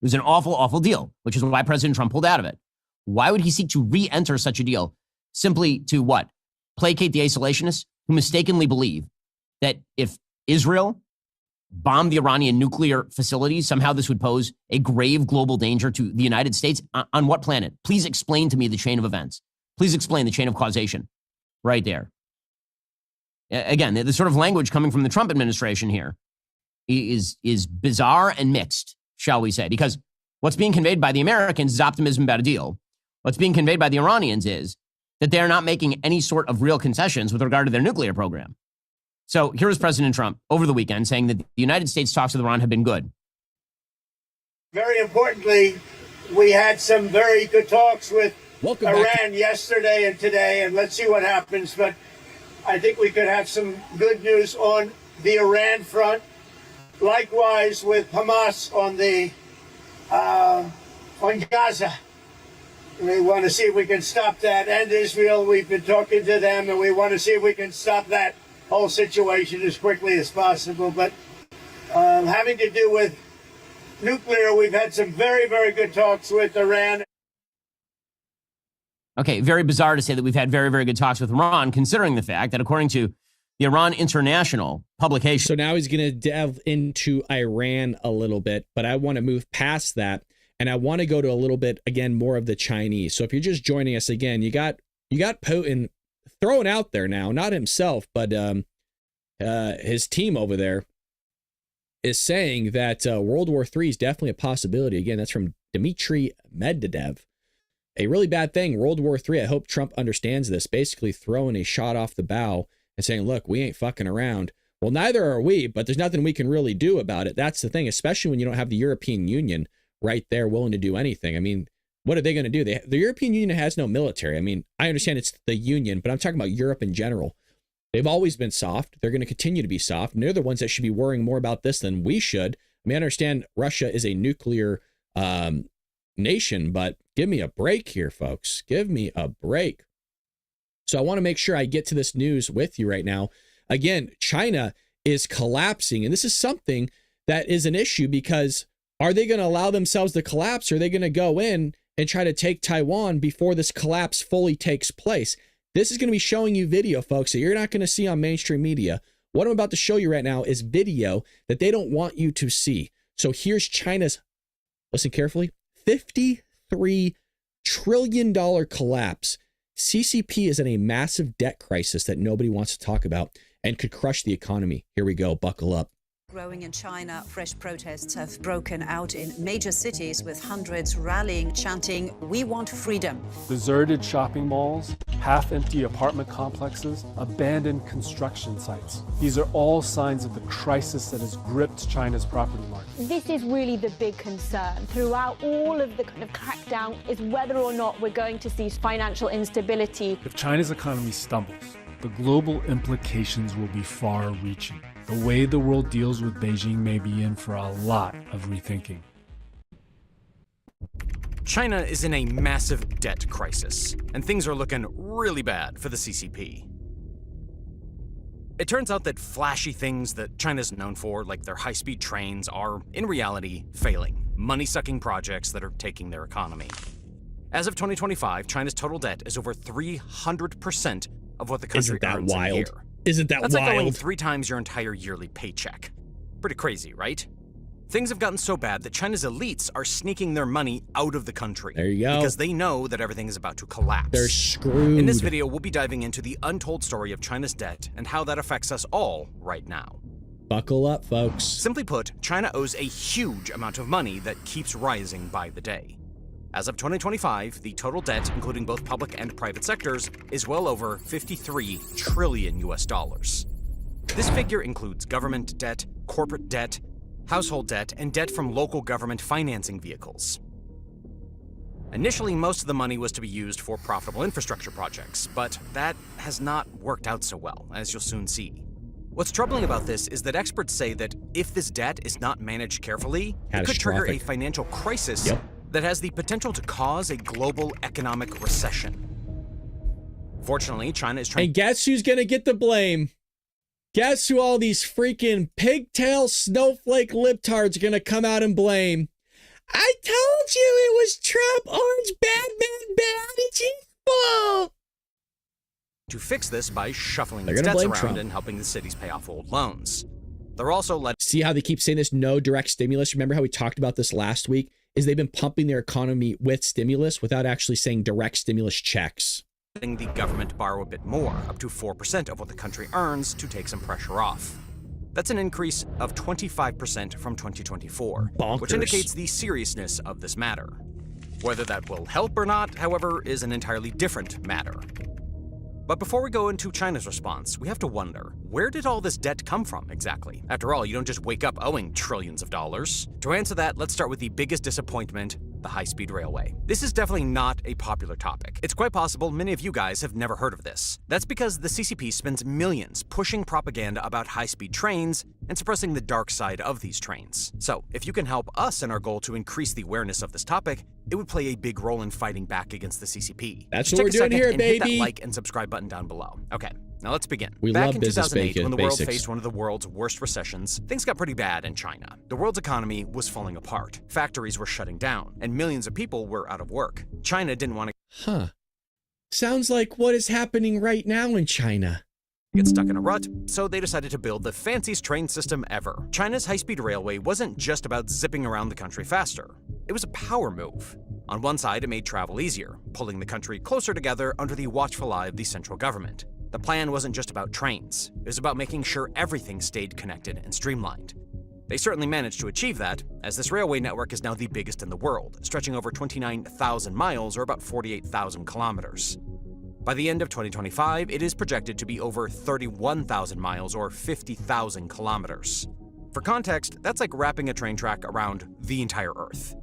It was an awful, awful deal, which is why President Trump pulled out of it. Why would he seek to re-enter such a deal? Simply to what? Placate the isolationists who mistakenly believe that if Israel bombed the Iranian nuclear facilities, somehow this would pose a grave global danger to the United States. On what planet? Please explain to me the chain of events. Please explain the chain of causation right there. Again, the sort of language coming from the Trump administration here is bizarre and mixed, shall we say, because what's being conveyed by the Americans is optimism about a deal. What's being conveyed by the Iranians is that they're not making any sort of real concessions with regard to their nuclear program. So here was President Trump over the weekend saying that the United States talks with Iran have been good. Very importantly, we had some very good talks with Iran yesterday and today, and let's see what happens. But I think we could have some good news on the Iran front. Likewise with Hamas on the on Gaza. We want to see if we can stop that. And Israel, we've been talking to them, and we want to see if we can stop that whole situation as quickly as possible. But having to do with nuclear, we've had some very, very good talks with Iran. Okay, very bizarre to say that we've had very, very good talks with Iran, considering the fact that according to the Iran International publication. So now he's going to delve into Iran a little bit, but I want to move past that. And I want to go to a little bit, again, more of the Chinese. So if you're just joining us again, you got Putin throwing out there now, not himself, but his team over there is saying that World War III is definitely a possibility. Again, that's from Dmitry Medvedev. A really bad thing, World War III. I hope Trump understands this. Basically throwing a shot off the bow and saying, look, we ain't fucking around. Well, neither are we, but there's nothing we can really do about it. That's the thing, especially when you don't have the European Union right there willing to do anything. I mean, what are they going to do? The European Union has no military. I mean, I understand it's the Union, but I'm talking about Europe in general. They've always been soft. They're going to continue to be soft. And they're the ones that should be worrying more about this than we should. I mean, I understand Russia is a nuclear nation, but give me a break here, folks. Give me a break. So I want to make sure I get to this news with you right now. Again, China is collapsing. And this is something that is an issue because are they going to allow themselves to collapse? Or are they going to go in and try to take Taiwan before this collapse fully takes place? This is going to be showing you video, folks, that you're not going to see on mainstream media. What I'm about to show you right now is video that they don't want you to see. So here's China's, listen carefully, $53 trillion collapse. CCP is in a massive debt crisis that nobody wants to talk about and could crush the economy. Here we go. Buckle up. Growing in China, fresh protests have broken out in major cities with hundreds rallying, chanting, "We want freedom." Deserted shopping malls, half-empty apartment complexes, abandoned construction sites. These are all signs of the crisis that has gripped China's property market. This is really the big concern throughout all of the kind of crackdown is whether or not we're going to see financial instability. If China's economy stumbles, the global implications will be far-reaching. The way the world deals with Beijing may be in for a lot of rethinking. China is in a massive debt crisis, and things are looking really bad for the CCP. It turns out that flashy things that China's known for, like their high-speed trains, are, in reality, failing. Money-sucking projects that are taking their economy. As of 2025, China's total debt is over 300% of what the country Isn't that earns in a wild? year. Isn't that That's like owing wild? 3 times your entire yearly paycheck. Pretty crazy, right? Things have gotten so bad that China's elites are sneaking their money out of the country. There you go. Because they know that everything is about to collapse. They're screwed. In this video, we'll be diving into the untold story of China's debt and how that affects us all right now. Buckle up, folks. Simply put, China owes a huge amount of money that keeps rising by the day. As of 2025, the total debt, including both public and private sectors, is well over 53 trillion US dollars. This figure includes government debt, corporate debt, household debt, and debt from local government financing vehicles. Initially, most of the money was to be used for profitable infrastructure projects, but that has not worked out so well, as you'll soon see. What's troubling about this is that experts say that if this debt is not managed carefully, it could trigger a financial crisis that has the potential to cause a global economic recession. Fortunately, China is trying. And guess who's going to get the blame? Guess who all these freaking pigtail snowflake libtards are going to come out and blame? I told you it was Trump, orange, bad, it's his fault. To fix this by shuffling They're its gonna debts blame around Trump. and helping the cities pay off old loans. They're also letting See how they keep saying this no direct stimulus? Remember how we talked about this last week? Is they've been pumping their economy with stimulus without actually saying direct stimulus checks. the government borrow a bit more, up to 4% of what the country earns, to take some pressure off. That's an increase of 25% from 2024, which indicates the seriousness of this matter. Whether that will help or not, however, is an entirely different matter. But before we go into China's response, we have to wonder, where did all this debt come from exactly? After all, you don't just wake up owing trillions of dollars. To answer that, let's start with the biggest disappointment, the high-speed railway. This is definitely not a popular topic. It's quite possible many of you guys have never heard of this. That's because the CCP spends millions pushing propaganda about high-speed trains and suppressing the dark side of these trains. So, if you can help us in our goal to increase the awareness of this topic, it would play a big role in fighting back against the CCP. That's Just what we're take a doing second here, and baby. hit that like and subscribe button down below. Okay, now let's begin. We Back love in business 2008, when the world basics. faced one of the world's worst recessions, things got pretty bad in China. The world's economy was falling apart. Factories were shutting down, and millions of people were out of work. China didn't want to Sounds like what is happening right now in China. get stuck in a rut, so they decided to build the fanciest train system ever. China's high-speed railway wasn't just about zipping around the country faster. It was a power move. On one side, it made travel easier, pulling the country closer together under the watchful eye of the central government. The plan wasn't just about trains. It was about making sure everything stayed connected and streamlined. They certainly managed to achieve that, as this railway network is now the biggest in the world, stretching over 29,000 miles or about 48,000 kilometers. By the end of 2025, it is projected to be over 31,000 miles or 50,000 kilometers. For context, that's like wrapping a train track around the entire Earth.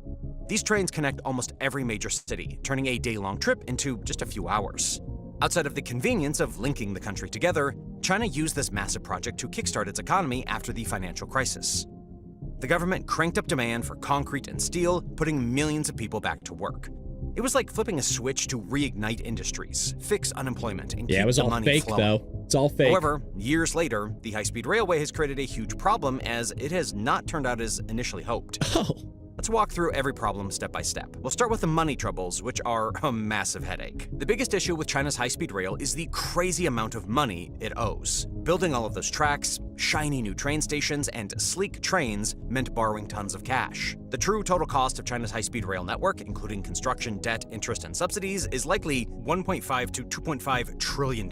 These trains connect almost every major city, turning a day-long trip into just a few hours. Outside of the convenience of linking the country together, China used this massive project to kickstart its economy after the financial crisis. The government cranked up demand for concrete and steel, putting millions of people back to work. It was like flipping a switch to reignite industries, fix unemployment, and keep Yeah, it was the all money fake flowing. though. It's all fake. However, years later, the high-speed railway has created a huge problem as it has not turned out as initially hoped. Let's walk through every problem step by step. We'll start with the money troubles, which are a massive headache. The biggest issue with China's high-speed rail is the crazy amount of money it owes. Building all of those tracks, shiny new train stations, and sleek trains meant borrowing tons of cash. The true total cost of China's high-speed rail network, including construction, debt, interest, and subsidies, is likely $1.5 to $2.5 trillion,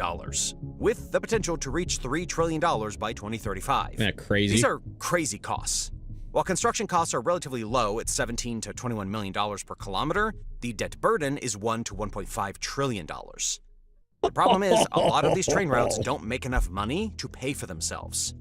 with the potential to reach $3 trillion by 2035. Isn't that crazy? These are crazy costs. While construction costs are relatively low at $17 to $21 million per kilometer, the debt burden is $1 to $1.5 trillion. The problem is, a lot of these train routes don't make enough money to pay for themselves.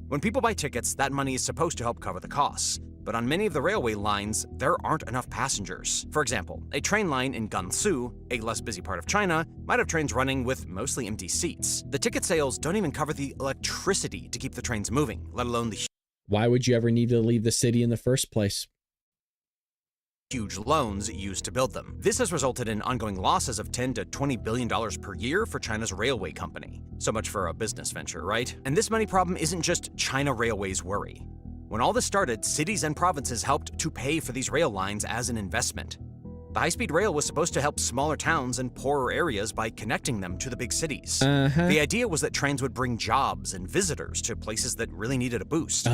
When people buy tickets, that money is supposed to help cover the costs. But on many of the railway lines, there aren't enough passengers. For example, a train line in Gansu, a less busy part of China, might have trains running with mostly empty seats. The ticket sales don't even cover the electricity to keep the trains moving, let alone the Why would you ever need to leave the city in the first place? huge loans used to build them. This has resulted in ongoing losses of $10 to $20 billion per year for China's railway company. So much for a business venture, right? And this money problem isn't just China Railway's worry. When all this started, cities and provinces helped to pay for these rail lines as an investment. The high-speed rail was supposed to help smaller towns and poorer areas by connecting them to the big cities. The idea was that trains would bring jobs and visitors to places that really needed a boost.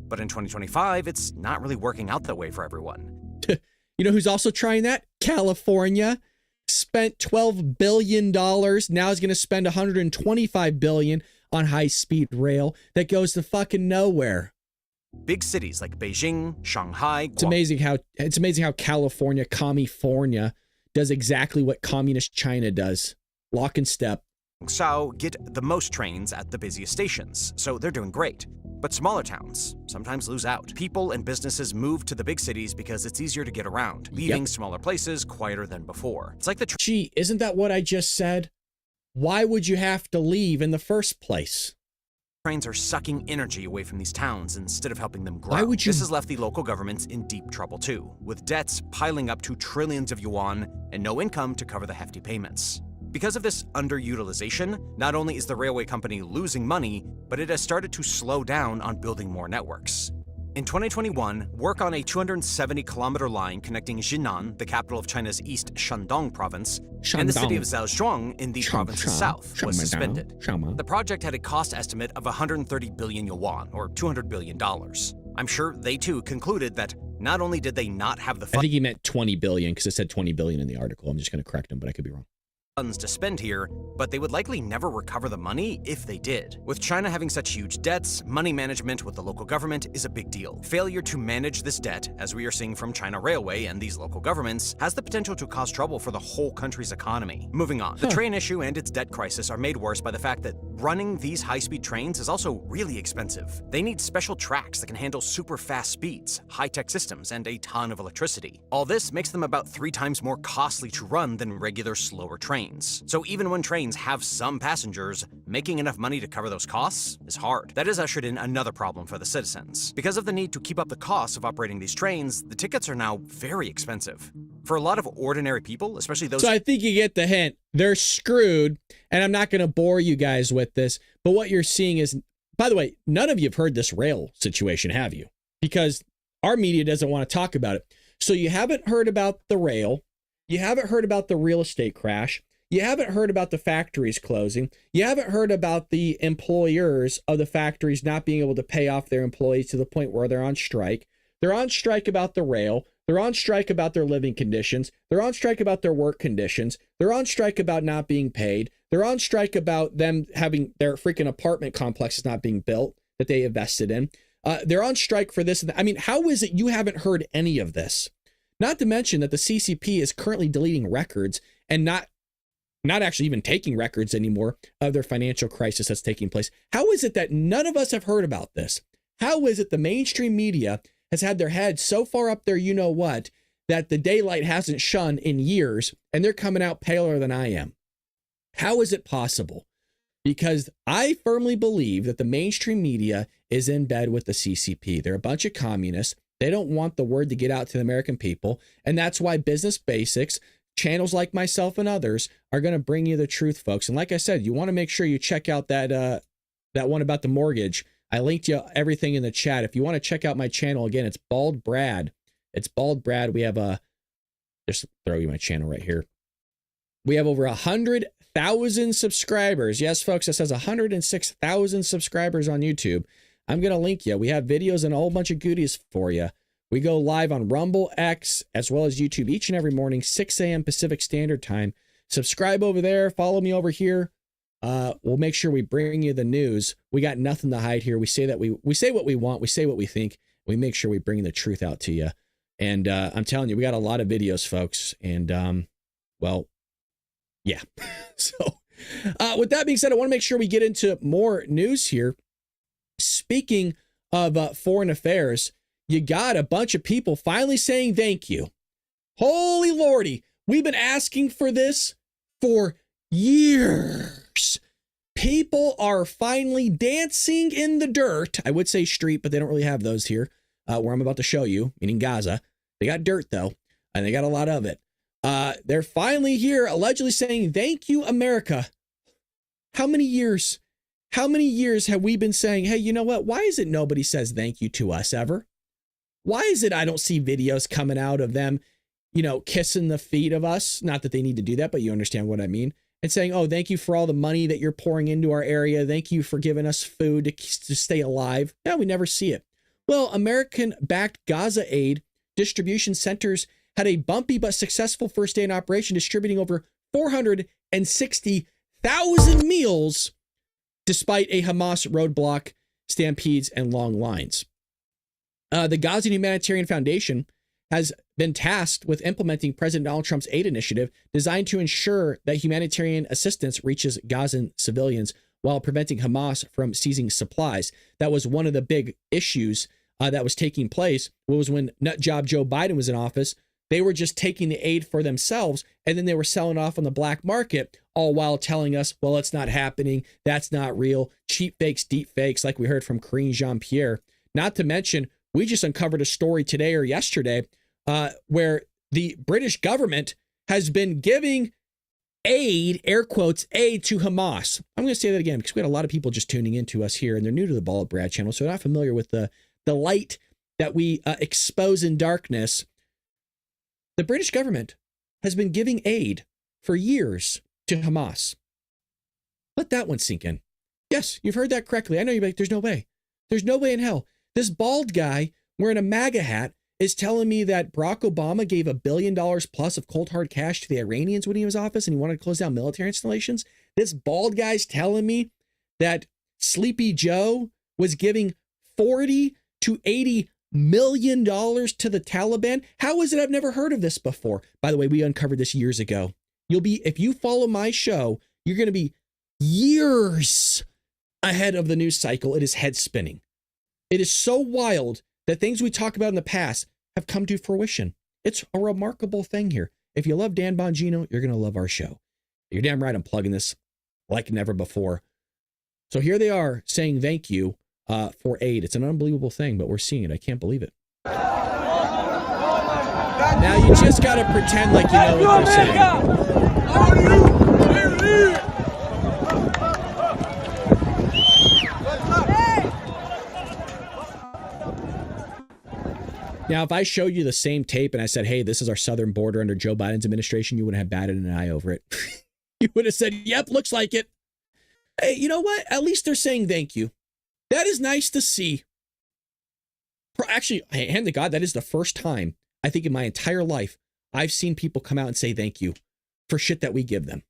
But in 2025, it's not really working out that way for everyone. You know who's also trying that? California. Spent $12 billion. Now is going to spend $125 billion on high-speed rail that goes to fucking nowhere. Big cities like Beijing, Shanghai. It's amazing how California, California, does exactly what communist China does. Lock and step. Guangzhou get the most trains at the busiest stations, so they're doing great. But smaller towns sometimes lose out. People and businesses move to the big cities because it's easier to get around, leaving smaller places quieter than before. It's like the Gee, isn't that what I just said? Why would you have to leave in the first place? trains are sucking energy away from these towns instead of helping them grow. Why would you? This has left the local governments in deep trouble too, with debts piling up to trillions of yuan and no income to cover the hefty payments. Because of this underutilization, not only is the railway company losing money, but it has started to slow down on building more networks. In 2021, work on a 270-kilometer line connecting Jinan, the capital of China's East Shandong province, and the city of Zhejiang in the province's south, was suspended. The project had a cost estimate of 130 billion yuan, or $200 billion. I'm sure they too concluded that not only did they not have the I think he meant 20 billion because it said 20 billion in the article. I'm just going to correct him, but I could be wrong. Funds to spend here, but they would likely never recover the money if they did. With China having such huge debts, money management with the local government is a big deal. Failure to manage this debt, as we are seeing from China Railway and these local governments, has the potential to cause trouble for the whole country's economy. Moving on, the train issue and its debt crisis are made worse by the fact that running these high-speed trains is also really expensive. They need special tracks that can handle super fast speeds, high-tech systems, and a ton of electricity. All this makes them about 3 times more costly to run than regular slower trains. So even when trains have some passengers, making enough money to cover those costs is hard. That has ushered in another problem for the citizens. Because of the need to keep up the costs of operating these trains, the tickets are now very expensive. For a lot of ordinary people, especially those— So I think you get the hint. They're screwed, and I'm not going to bore you guys with this, but what you're seeing is, by the way, none of you have heard this rail situation, have you? Because our media doesn't want to talk about it. So you haven't heard about the rail. You haven't heard about the real estate crash. You haven't heard about the factories closing. You haven't heard about the employers of the factories not being able to pay off their employees to the point where they're on strike. They're on strike about the rail. They're on strike about their living conditions. They're on strike about their work conditions. They're on strike about not being paid. They're on strike about them having their freaking apartment complexes not being built that they invested in. They're on strike for this and that. I mean, how is it you haven't heard any of this? Not to mention that the CCP is currently deleting records and not actually even taking records anymore of their financial crisis that's taking place. How is it that none of us have heard about this? How is it the mainstream media has had their head so far up there, you know what, that the daylight hasn't shone in years and they're coming out paler than I am? How is it possible? Because I firmly believe that the mainstream media is in bed with the CCP. They're a bunch of communists. They don't want the word to get out to the American people. And that's why Business Basics, channels like myself and others, are going to bring you the truth, folks. And like I said, you want to make sure you check out that one about the mortgage. I linked you everything in the chat. If you want to check out my channel, again, it's Bald Brad. It's Bald Brad. We have just throw you my channel right here. We have over 100,000 subscribers. Yes, folks, it says 106,000 subscribers on YouTube. I'm going to link you. We have videos and a whole bunch of goodies for you. We go live on Rumble, X, as well as YouTube each and every morning, 6 a.m. Pacific Standard Time. Subscribe over there. Follow me over here. We'll make sure we bring you the news. We got nothing to hide here. We say that we say what we want. We say what we think. We make sure we bring the truth out to you. And I'm telling you, we got a lot of videos, folks. And, well, yeah. So with that being said, I want to make sure we get into more news here. Speaking of foreign affairs, you got a bunch of people finally saying thank you. Holy Lordy, we've been asking for this for years. People are finally dancing in the dirt. I would say street, but they don't really have those here where I'm about to show you, meaning Gaza. They got dirt, though, and they got a lot of it. They're finally here allegedly saying, thank you, America. How many years? How many years have we been saying, hey, you know what? Why is it nobody says thank you to us ever? Why is it I don't see videos coming out of them kissing the feet of us. Not that they need to do that, but you understand what I mean. And saying, oh, thank you for all the money that you're pouring into our area. Thank you for giving us food to stay alive. Yeah, we never see it. Well, American-backed Gaza aid distribution centers had a bumpy but successful first day in operation, distributing over 460,000 meals despite a Hamas roadblock, stampedes, and long lines. The Gaza Humanitarian Foundation has been tasked with implementing President Donald Trump's aid initiative designed to ensure that humanitarian assistance reaches Gazan civilians while preventing Hamas from seizing supplies. That was one of the big issues that was taking place. Was when nutjob Joe Biden was in office. They were just taking the aid for themselves, and then they were selling off on the black market, all while telling us, well, it's not happening. That's not real. Cheap fakes, deep fakes, like we heard from Karine Jean-Pierre. Not to mention, we just uncovered a story today or yesterday where the British government has been giving aid, air quotes, aid to Hamas. I'm going to say that again because we had a lot of people just tuning into us here, and they're new to the Ball at Brad channel, so they're not familiar with the light that we expose in darkness. The British government has been giving aid for years to Hamas. Let that one sink in. Yes, you've heard that correctly. I know you're like, there's no way. There's no way in hell. This bald guy wearing a MAGA hat is telling me that Barack Obama gave $1 billion plus of cold hard cash to the Iranians when he was in office and he wanted to close down military installations. This bald guy's telling me that Sleepy Joe was giving $40 to $80 million to the Taliban. How is it I've never heard of this before? By the way, we uncovered this years ago. If you follow my show, you're going to be years ahead of the news cycle. It is head spinning. It is so wild that things we talk about in the past have come to fruition. It's a remarkable thing here. If you love Dan Bongino, you're going to love our show. You're damn right I'm plugging this like never before. So here they are saying thank you for aid. It's an unbelievable thing, but we're seeing it. I can't believe it. Now you just got to pretend like you know what they're saying. Now, if I showed you the same tape and I said, hey, this is our southern border under Joe Biden's administration, you wouldn't have batted an eye over it. You would have said, yep, looks like it. Hey, you know what? At least they're saying thank you. That is nice to see. Actually, hand to God, that is the first time, I think in my entire life, I've seen people come out and say thank you for shit that we give them.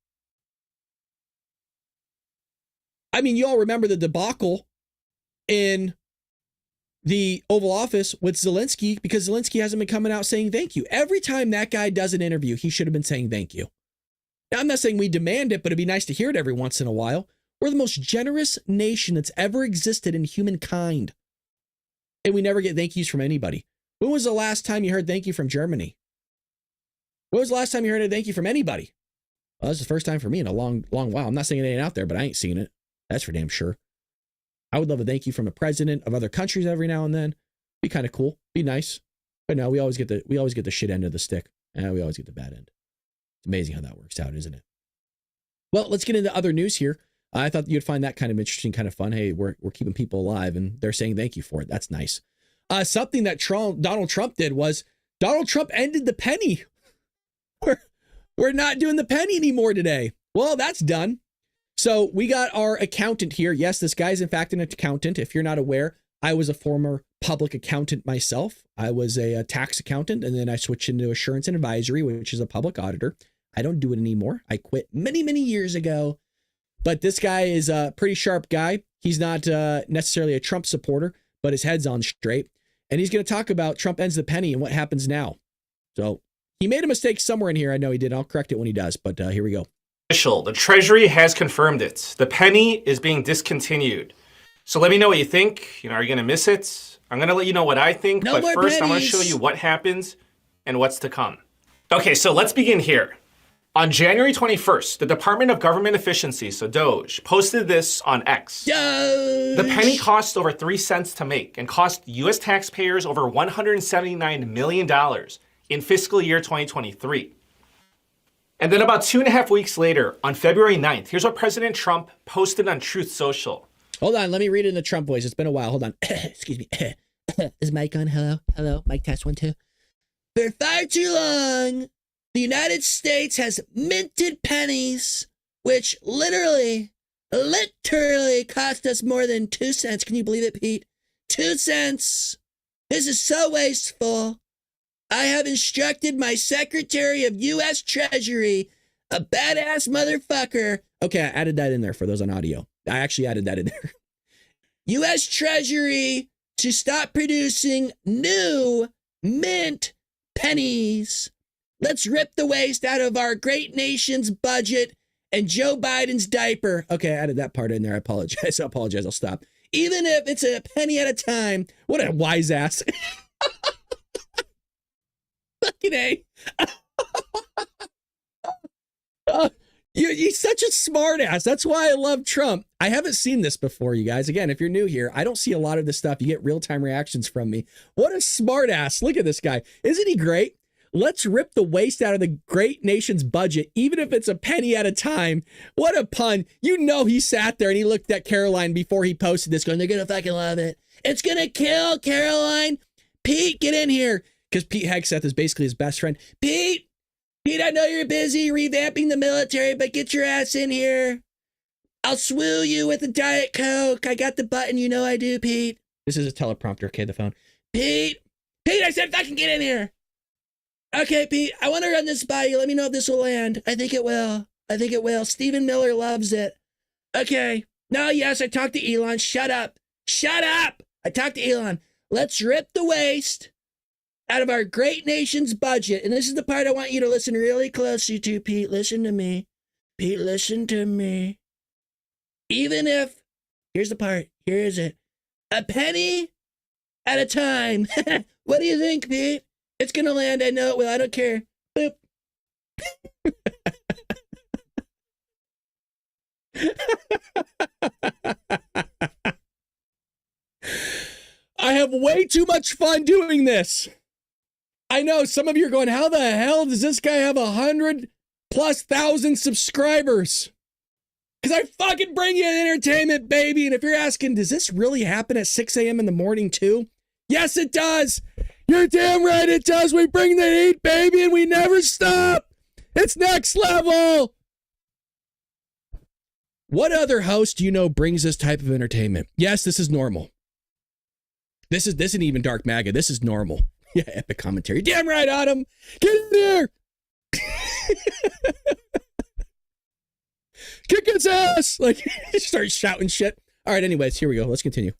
I mean, you all remember the debacle in the Oval Office with Zelensky because Zelensky hasn't been coming out saying thank you. Every time that guy does an interview, he should have been saying thank you. Now, I'm not saying we demand it, but it'd be nice to hear it every once in a while. We're the most generous nation that's ever existed in humankind. And we never get thank yous from anybody. When was the last time you heard thank you from Germany? When was the last time you heard a thank you from anybody? Well, this is the first time for me in a long while. I'm not saying it ain't out there, but I ain't seen it. That's for damn sure. I would love a thank you from a president of other countries every now and then. Be kind of cool. Be nice. But no, we always get the shit end of the stick. And we always get the bad end. It's amazing how that works out, isn't it? Well, let's get into other news here. I thought you'd find that kind of interesting, kind of fun. Hey, we're keeping people alive and they're saying thank you for it. That's nice. Something that Donald Trump did was Donald Trump ended the penny. We're not doing the penny anymore today. Well, that's done. So we got our accountant here. Yes, this guy's in fact an accountant. If you're not aware, I was a former public accountant myself. I was a tax accountant, and then I switched into assurance and advisory, which is a public auditor. I don't do it anymore. I quit many, many years ago. But this guy is a pretty sharp guy. He's not necessarily a Trump supporter, but his head's on straight. And he's going to talk about Trump ends the penny and what happens now. So he made a mistake somewhere in here. I know he did. I'll correct it when he does. But here we go. The Treasury has confirmed it. The penny is being discontinued. So let me know what you think. Are you going to miss it? I'm going to let you know what I think. No, but more first, pennies. I'm going to show you what happens and what's to come. Okay, so let's begin here. On January 21st, the Department of Government Efficiency, so DOGE, posted this on X. Doge. The penny cost over 3 cents to make and cost U.S. taxpayers over $179 million in fiscal year 2023. And then about 2.5 weeks later, on February 9th, here's what President Trump posted on Truth Social. Hold on, let me read it in the Trump voice. It's been a while. Hold on. Excuse me. Is mic on? Hello? Hello? Mic test 1, 2. For far too long, the United States has minted pennies, which literally cost us more than 2 cents. Can you believe it, Pete? 2 cents. This is so wasteful. I have instructed my Secretary of U.S. Treasury, a badass motherfucker. Okay, I added that in there for those on audio. I actually added that in there. U.S. Treasury to stop producing new mint pennies. Let's rip the waste out of our great nation's budget and Joe Biden's diaper. Okay, I added that part in there. I apologize. I'll stop. Even if it's a penny at a time. What a wise ass. Fucking A. He's such a smart ass. That's why I love Trump. I haven't seen this before, you guys. Again, if you're new here, I don't see a lot of this stuff. You get real-time reactions from me. What a smart ass. Look at this guy. Isn't he great? Let's rip the waste out of the great nation's budget, even if it's a penny at a time. What a pun. You know he sat there and he looked at Caroline before he posted this going, they're going to fucking love it. It's going to kill Caroline. Pete, get in here. Because Pete Hegseth is basically his best friend. Pete, I know you're busy revamping the military, but get your ass in here. I'll swoo you with a Diet Coke. I got the button. You know I do, Pete. This is a teleprompter. Okay, the phone. Pete, I said fucking get in here. Okay, Pete, I want to run this by you. Let me know if this will land. I think it will. Stephen Miller loves it. Okay. No, yes, I talked to Elon. Shut up. I talked to Elon. Let's rip the waste out of our great nation's budget. And this is the part I want you to listen really closely to, Pete. Listen to me. Pete, listen to me. Even if, here's the part. Here is it. A penny at a time. What do you think, Pete? It's going to land. I know it will. I don't care. Boop. I have way too much fun doing this. I know some of you are going, how the hell does this guy have 100,000+ subscribers? Because I fucking bring you entertainment, baby. And if you're asking, does this really happen at 6 a.m. in the morning too? Yes, it does. You're damn right it does. We bring the heat, baby, and we never stop. It's next level. What other host do you know brings this type of entertainment? Yes, this is normal. This isn't even Dark MAGA. This is normal. Yeah, epic commentary. Damn right, Autumn. Get in there. Kick its ass. Like, start shouting shit. All right, anyways, here we go. Let's continue.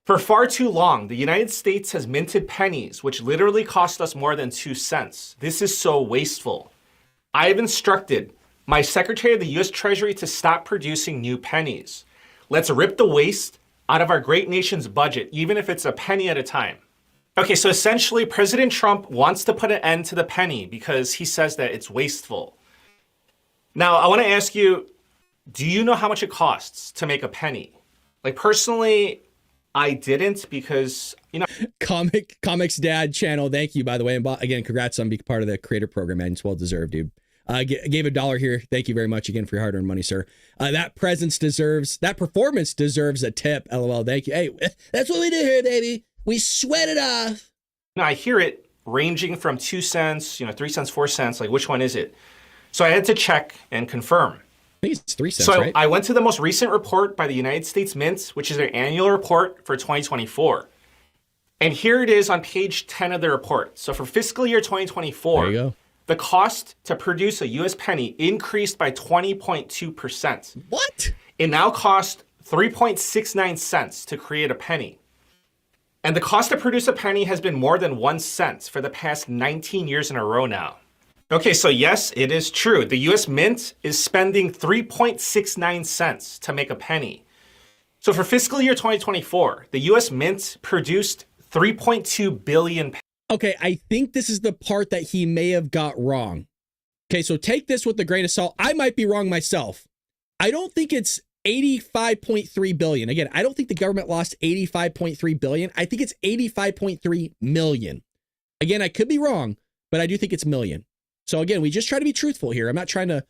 For far too long, the United States has minted pennies, which literally cost us more than 2 cents. This is so wasteful. I have instructed my Secretary of the U.S. Treasury to stop producing new pennies. Let's rip the waste out of our great nation's budget, even if it's a penny at a time. Okay, so essentially, President Trump wants to put an end to the penny because he says that it's wasteful. Now, I want to ask you, do you know how much it costs to make a penny? Like, personally, I didn't because, you know. Comics Dad channel, thank you, by the way. And again, congrats on being part of the creator program, man. It's well deserved, dude. Gave $1 here. Thank you very much again for your hard-earned money, sir. That performance deserves a tip. LOL. Thank you. Hey, that's what we do here, baby. We sweat it off. Now, I hear it ranging from 2 cents, 3 cents, 4 cents. Like, which one is it? So I had to check and confirm. I think it's 3 cents, so right? I went to the most recent report by the United States Mint, which is their annual report for 2024. And here it is on page 10 of the report. So for fiscal year 2024, there you go. The cost to produce a U.S. penny increased by 20.2%. What? It now costs 3.69 cents to create a penny. And the cost to produce a penny has been more than 1 cent for the past 19 years in a row now. Okay, so yes, it is true. The U.S. Mint is spending 3.69 cents to make a penny. So for fiscal year 2024, the U.S. Mint produced 3.2 billion pennies. Okay, I think this is the part that he may have got wrong. Okay, so take this with a grain of salt. I might be wrong myself. I don't think it's 85.3 billion. Again, I don't think the government lost 85.3 billion. I think it's 85.3 million. Again, I could be wrong, but I do think it's million. So again, we just try to be truthful here. I'm not trying to,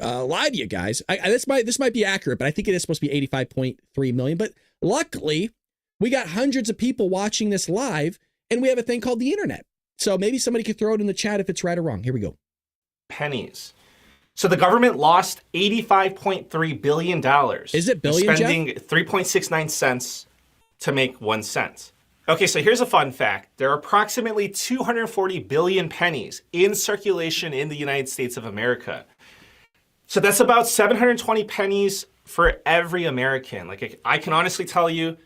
lie to you guys. This might be accurate, but I think it is supposed to be 85.3 million. But luckily, we got hundreds of people watching this live. And we have a thing called the internet. So maybe somebody could throw it in the chat if it's right or wrong. Here we go. Pennies. So the government lost $85.3 billion. Is it billion, spending 3.69 cents to make 1 cent. Okay, so here's a fun fact. There are approximately 240 billion pennies in circulation in the United States of America. So that's about 720 pennies for every American. Like, I can honestly tell you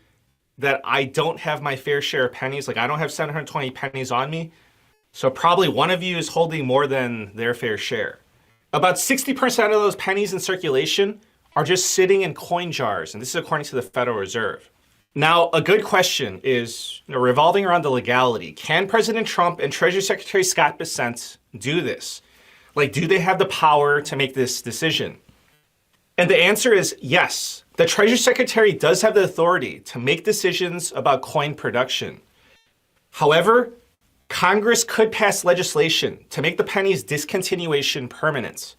that I don't have my fair share of pennies. Like, I don't have 720 pennies on me. So probably one of you is holding more than their fair share. About 60% of those pennies in circulation are just sitting in coin jars. And this is according to the Federal Reserve. Now, a good question is revolving around the legality. Can President Trump and Treasury Secretary Scott Bessent do this? Like, do they have the power to make this decision? And the answer is yes. The Treasury Secretary does have the authority to make decisions about coin production. However, Congress could pass legislation to make the penny's discontinuation permanent.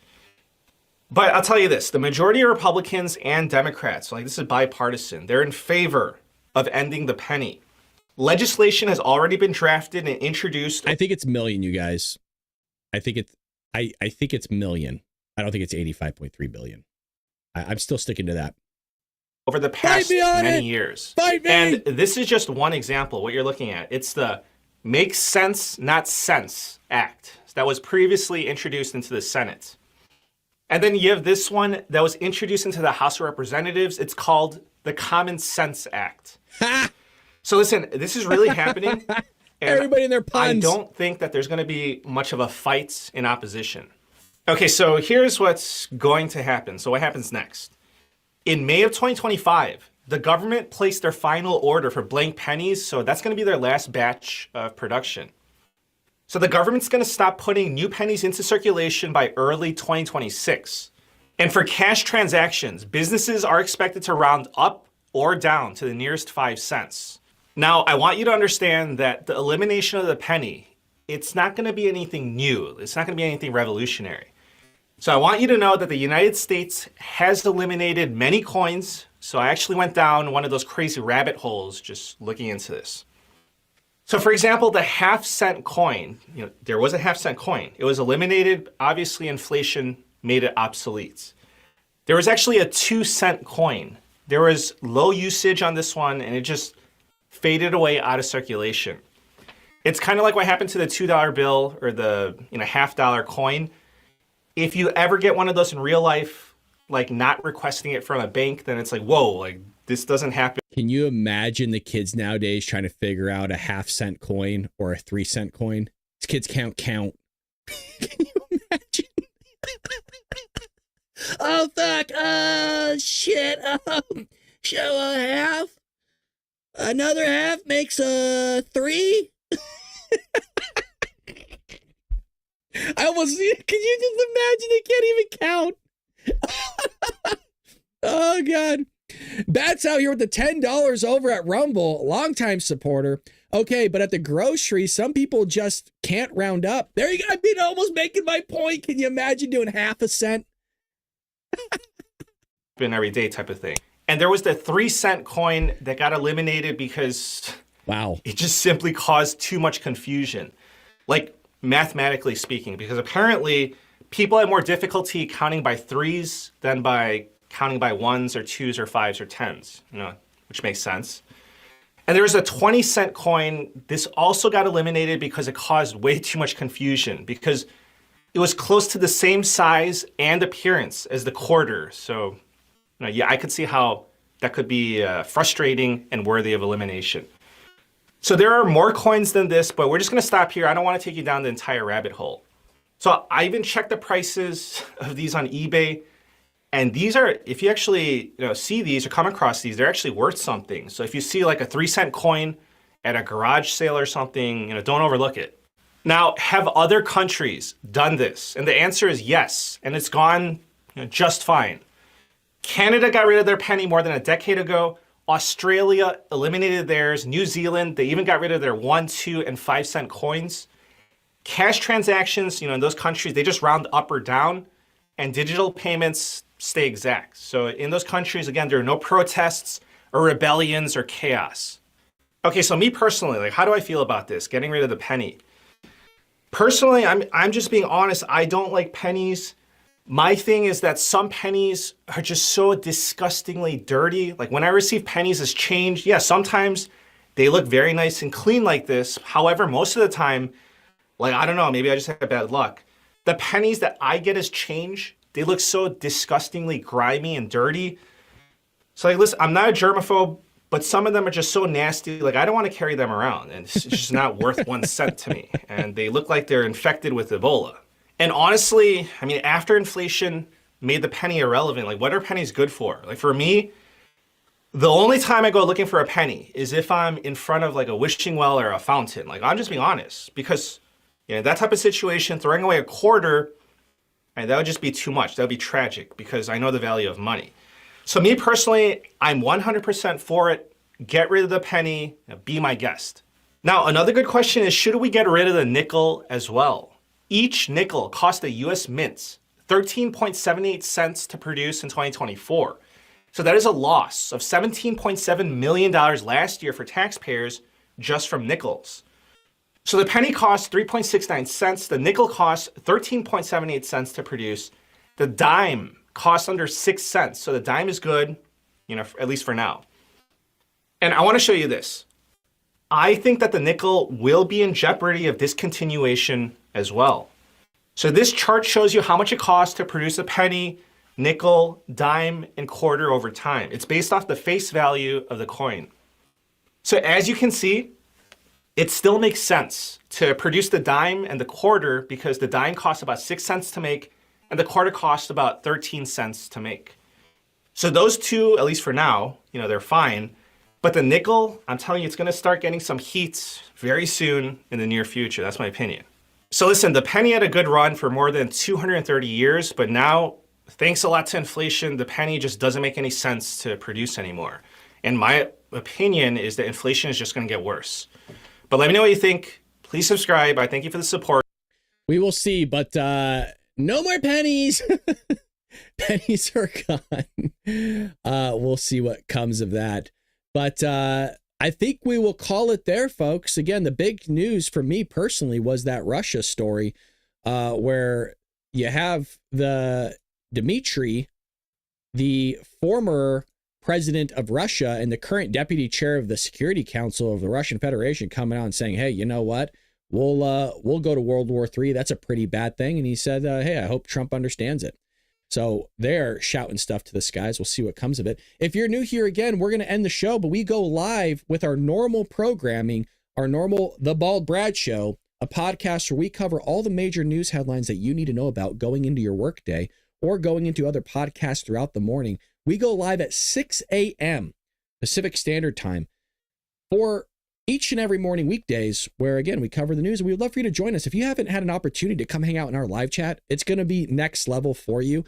But I'll tell you this, the majority of Republicans and Democrats, like this is bipartisan, they're in favor of ending the penny. Legislation has already been drafted and introduced. I think it's million, you guys. I think it's million. I don't think it's 85.3 billion. I'm still sticking to that. Over the past many years. Fight me! And this is just one example, what you're looking at. It's the Make Sense, Not Sense Act that was previously introduced into the Senate. And then you have this one that was introduced into the House of Representatives. It's called the Common Sense Act. So listen, this is really happening. And everybody in their puns. I don't think that there's going to be much of a fight in opposition. Okay, so here's what's going to happen. So what happens next? In May of 2025, the government placed their final order for blank pennies. So that's going to be their last batch of production. So the government's going to stop putting new pennies into circulation by early 2026. And for cash transactions, businesses are expected to round up or down to the nearest 5 cents. Now, I want you to understand that the elimination of the penny, it's not going to be anything new. It's not going to be anything revolutionary. So I want you to know that the United States has eliminated many coins. So I actually went down one of those crazy rabbit holes just looking into this. So for example, the half-cent coin, there was a half-cent coin. It was eliminated. Obviously, inflation made it obsolete. There was actually a 2-cent coin. There was low usage on this one, and it just faded away out of circulation. It's kind of like what happened to the $2 bill or the $half coin. If you ever get one of those in real life, like not requesting it from a bank, then it's like, whoa, like this doesn't happen. Can you imagine the kids nowadays trying to figure out a half-cent coin or a 3-cent coin? These kids can't count. Can you imagine? Oh, fuck. Oh, shit. Show a half. Another half makes a 3. I almost, can you just imagine they can't even count? Oh, God. Bats out here with the $10 over at Rumble, longtime supporter. Okay, but at the grocery, some people just can't round up. There you go. I've been almost making my point. Can you imagine doing half a cent? Been every day type of thing. And there was the 3-cent coin that got eliminated because it just simply caused too much confusion. Like mathematically speaking, because apparently people had more difficulty counting by 3s than by counting by 1s or 2s or 5s or 10s, which makes sense. And there was a 20-cent coin. This also got eliminated because it caused way too much confusion because it was close to the same size and appearance as the quarter. So, I could see how that could be frustrating and worthy of elimination. So there are more coins than this, but we're just going to stop here. I don't want to take you down the entire rabbit hole. So I even checked the prices of these on eBay. And these are, if you actually see these or come across these, they're actually worth something. So if you see like a 3-cent coin at a garage sale or something, don't overlook it. Now, have other countries done this? And the answer is yes. And it's gone just fine. Canada got rid of their penny more than a decade ago. Australia eliminated theirs. New Zealand, they even got rid of their 1, 2, and 5-cent coins. Cash transactions, in those countries, they just round up or down. And digital payments stay exact. So in those countries, again, there are no protests or rebellions or chaos. Okay, so me personally, like, how do I feel about this? Getting rid of the penny. Personally, I'm just being honest. I don't like pennies. My thing is that some pennies are just so disgustingly dirty. Like when I receive pennies as change, yeah, sometimes they look very nice and clean like this. However, most of the time, like, I don't know, maybe I just have bad luck. The pennies that I get as change, they look so disgustingly grimy and dirty. So like, listen, I'm not a germaphobe, but some of them are just so nasty. Like, I don't want to carry them around, and it's just not worth 1 cent to me. And they look like they're infected with Ebola. And honestly, I mean, after inflation made the penny irrelevant, like, what are pennies good for? Like, for me, the only time I go looking for a penny is if I'm in front of like a wishing well or a fountain. Like, I'm just being honest, because that type of situation, throwing away a quarter, and that would just be too much. That would be tragic, because I know the value of money. So me personally, I'm 100% for it. Get rid of the penny. Be my guest. Now, another good question is, should we get rid of the nickel as well? Each nickel cost the US mints 13.78 cents to produce in 2024. So that is a loss of $17.7 million last year for taxpayers just from nickels. So the penny costs 3.69 cents. The nickel costs 13.78 cents to produce. The dime costs under 6 cents. So the dime is good, at least for now. And I want to show you this. I think that the nickel will be in jeopardy of discontinuation as well. So this chart shows you how much it costs to produce a penny, nickel, dime, and quarter over time. It's based off the face value of the coin. So as you can see, it still makes sense to produce the dime and the quarter, because the dime costs about 6 cents to make and the quarter costs about 13 cents to make. So those two, at least for now, they're fine. But the nickel, I'm telling you, it's going to start getting some heat very soon in the near future. That's my opinion. So listen, the penny had a good run for more than 230 years, but now, thanks a lot to inflation, the penny just doesn't make any sense to produce anymore. And my opinion is that inflation is just going to get worse. But let me know what you think. Please subscribe. I thank you for the support. We will see, but no more pennies. Pennies are gone. We'll see what comes of that. But I think we will call it there, folks. Again, the big news for me personally was that Russia story, where you have the Dmitry, the former president of Russia and the current deputy chair of the Security Council of the Russian Federation, coming out and saying, hey, you know what? We'll go to World War III. That's a pretty bad thing. And he said, hey, I hope Trump understands it. So they're shouting stuff to the skies. We'll see what comes of it. If you're new here again, we're going to end the show, but we go live with our normal programming, our normal The Bald Brad Show, a podcast where we cover all the major news headlines that you need to know about going into your workday or going into other podcasts throughout the morning. We go live at 6 a.m. Pacific Standard Time for each and every morning weekdays, where, again, we cover the news. And we would love for you to join us. If you haven't had an opportunity to come hang out in our live chat, it's going to be next level for you.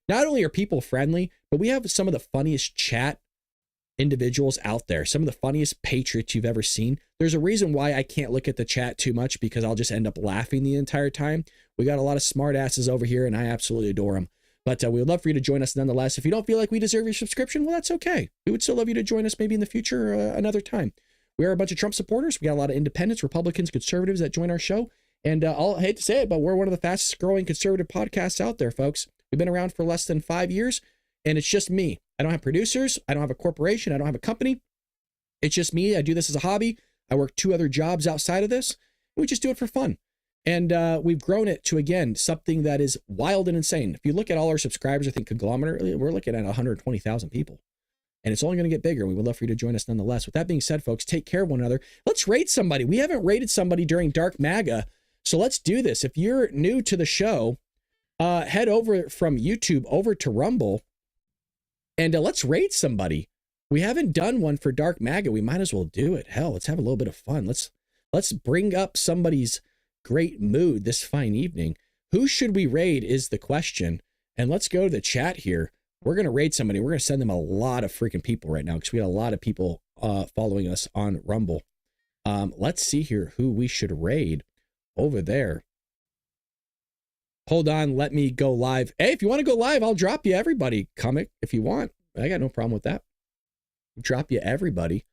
Not only are people friendly, but we have some of the funniest chat individuals out there, some of the funniest patriots you've ever seen. There's a reason why I can't look at the chat too much, because I'll just end up laughing the entire time. We got a lot of smart asses over here, and I absolutely adore them. But we would love for you to join us nonetheless. If you don't feel like we deserve your subscription, well, that's okay. We would still love you to join us maybe in the future another time. We are a bunch of Trump supporters. We got a lot of independents, Republicans, conservatives that join our show. And I hate to say it, but we're one of the fastest growing conservative podcasts out there, folks. We've been around for less than 5 years, and it's just me. I don't have producers. I don't have a corporation. I don't have a company. It's just me. I do this as a hobby. I work 2 other jobs outside of this. We just do it for fun. And we've grown it to, again, something that is wild and insane. If you look at all our subscribers, I think conglomerate, we're looking at 120,000 people. And it's only going to get bigger. We would love for you to join us nonetheless. With that being said, folks, take care of one another. Let's rate somebody. We haven't rated somebody during Dark MAGA. So let's do this. If you're new to the show, head over from YouTube over to Rumble and let's rate somebody. We haven't done one for Dark MAGA. We might as well do it. Hell, let's have a little bit of fun. Let's bring up somebody's great mood this fine evening. Who should we raid is the question. And let's go to the chat here. We're going to raid somebody. We're going to send them a lot of freaking people right now, because we got a lot of people following us on Rumble. Let's see here who we should raid over there. Hold on. Let me go live. Hey, if you want to go live, I'll drop you everybody. Comic, if you want. I got no problem with that. Drop you everybody.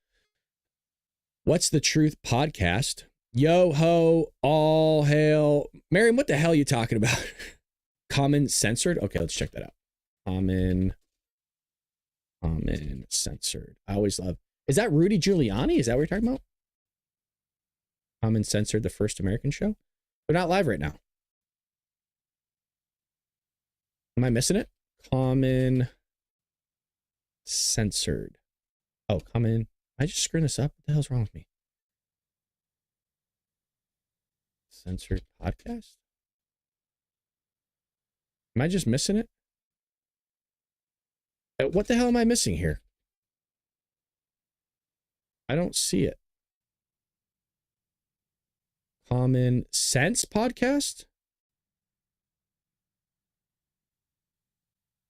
What's the Truth podcast? Yo ho, all hail. Miriam, what the hell are you talking about? Common censored? Okay, let's check that out. Common censored. I always love. Is that Rudy Giuliani? Is that what you're talking about? Common censored, the first American show? They're not live right now. Am I missing it? Common censored. Oh, common. Am I just screwing this up? What the hell's wrong with me? Censored podcast? Am I just missing it? What the hell am I missing here? I don't see it. Common Sense podcast?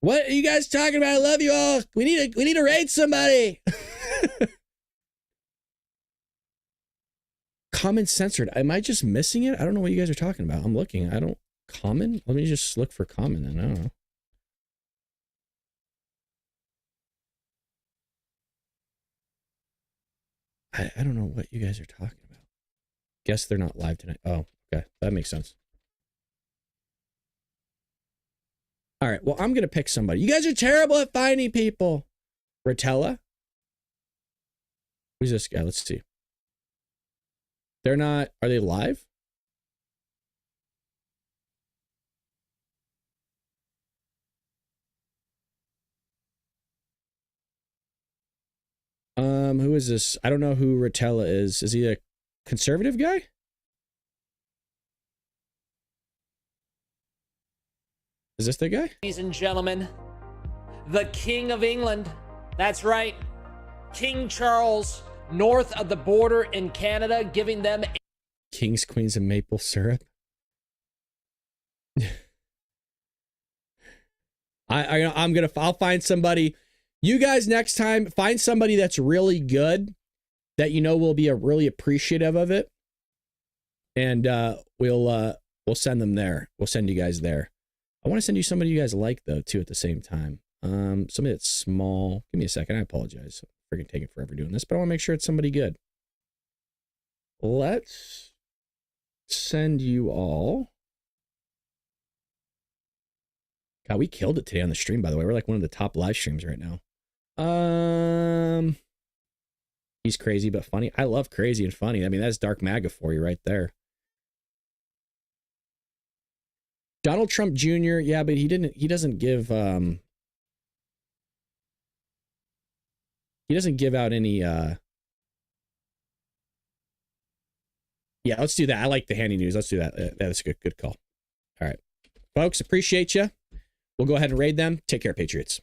What are you guys talking about? I love you all. We need to raid somebody. Common censored. Am I just missing it? I don't know what you guys are talking about. I'm looking. I don't. Common? Let me just look for common then. I don't know. I don't know what you guys are talking about. Guess they're not live tonight. Oh, okay. That makes sense. All right. Well, I'm going to pick somebody. You guys are terrible at finding people. Rotella? Who's this guy? Let's see. They're not. Are they live? Who is this? I don't know who Rotella is. Is he a conservative guy? Is this the guy? Ladies and gentlemen, the King of England. That's right. King Charles, north of the border in Canada, giving them Kings, queens, and maple syrup. I'll find somebody. You guys next time find somebody that's really good that you know will be really appreciative of it, and we'll send them there. We'll send you guys there. I want to send you somebody you guys like though too at the same time. Somebody that's small. Give me a second. I apologize. I'm freaking taking forever doing this, but I want to make sure it's somebody good. Let's send you all. God, we killed it today on the stream, by the way. We're like one of the top live streams right now. He's crazy but funny. I love crazy and funny. I mean, that's Dark MAGA for you right there. Donald Trump Jr. Yeah, but he doesn't give out any yeah, let's do that. I like the handy news. Let's do that. That's a good call. All right. Folks, appreciate you. We'll go ahead and raid them. Take care, Patriots.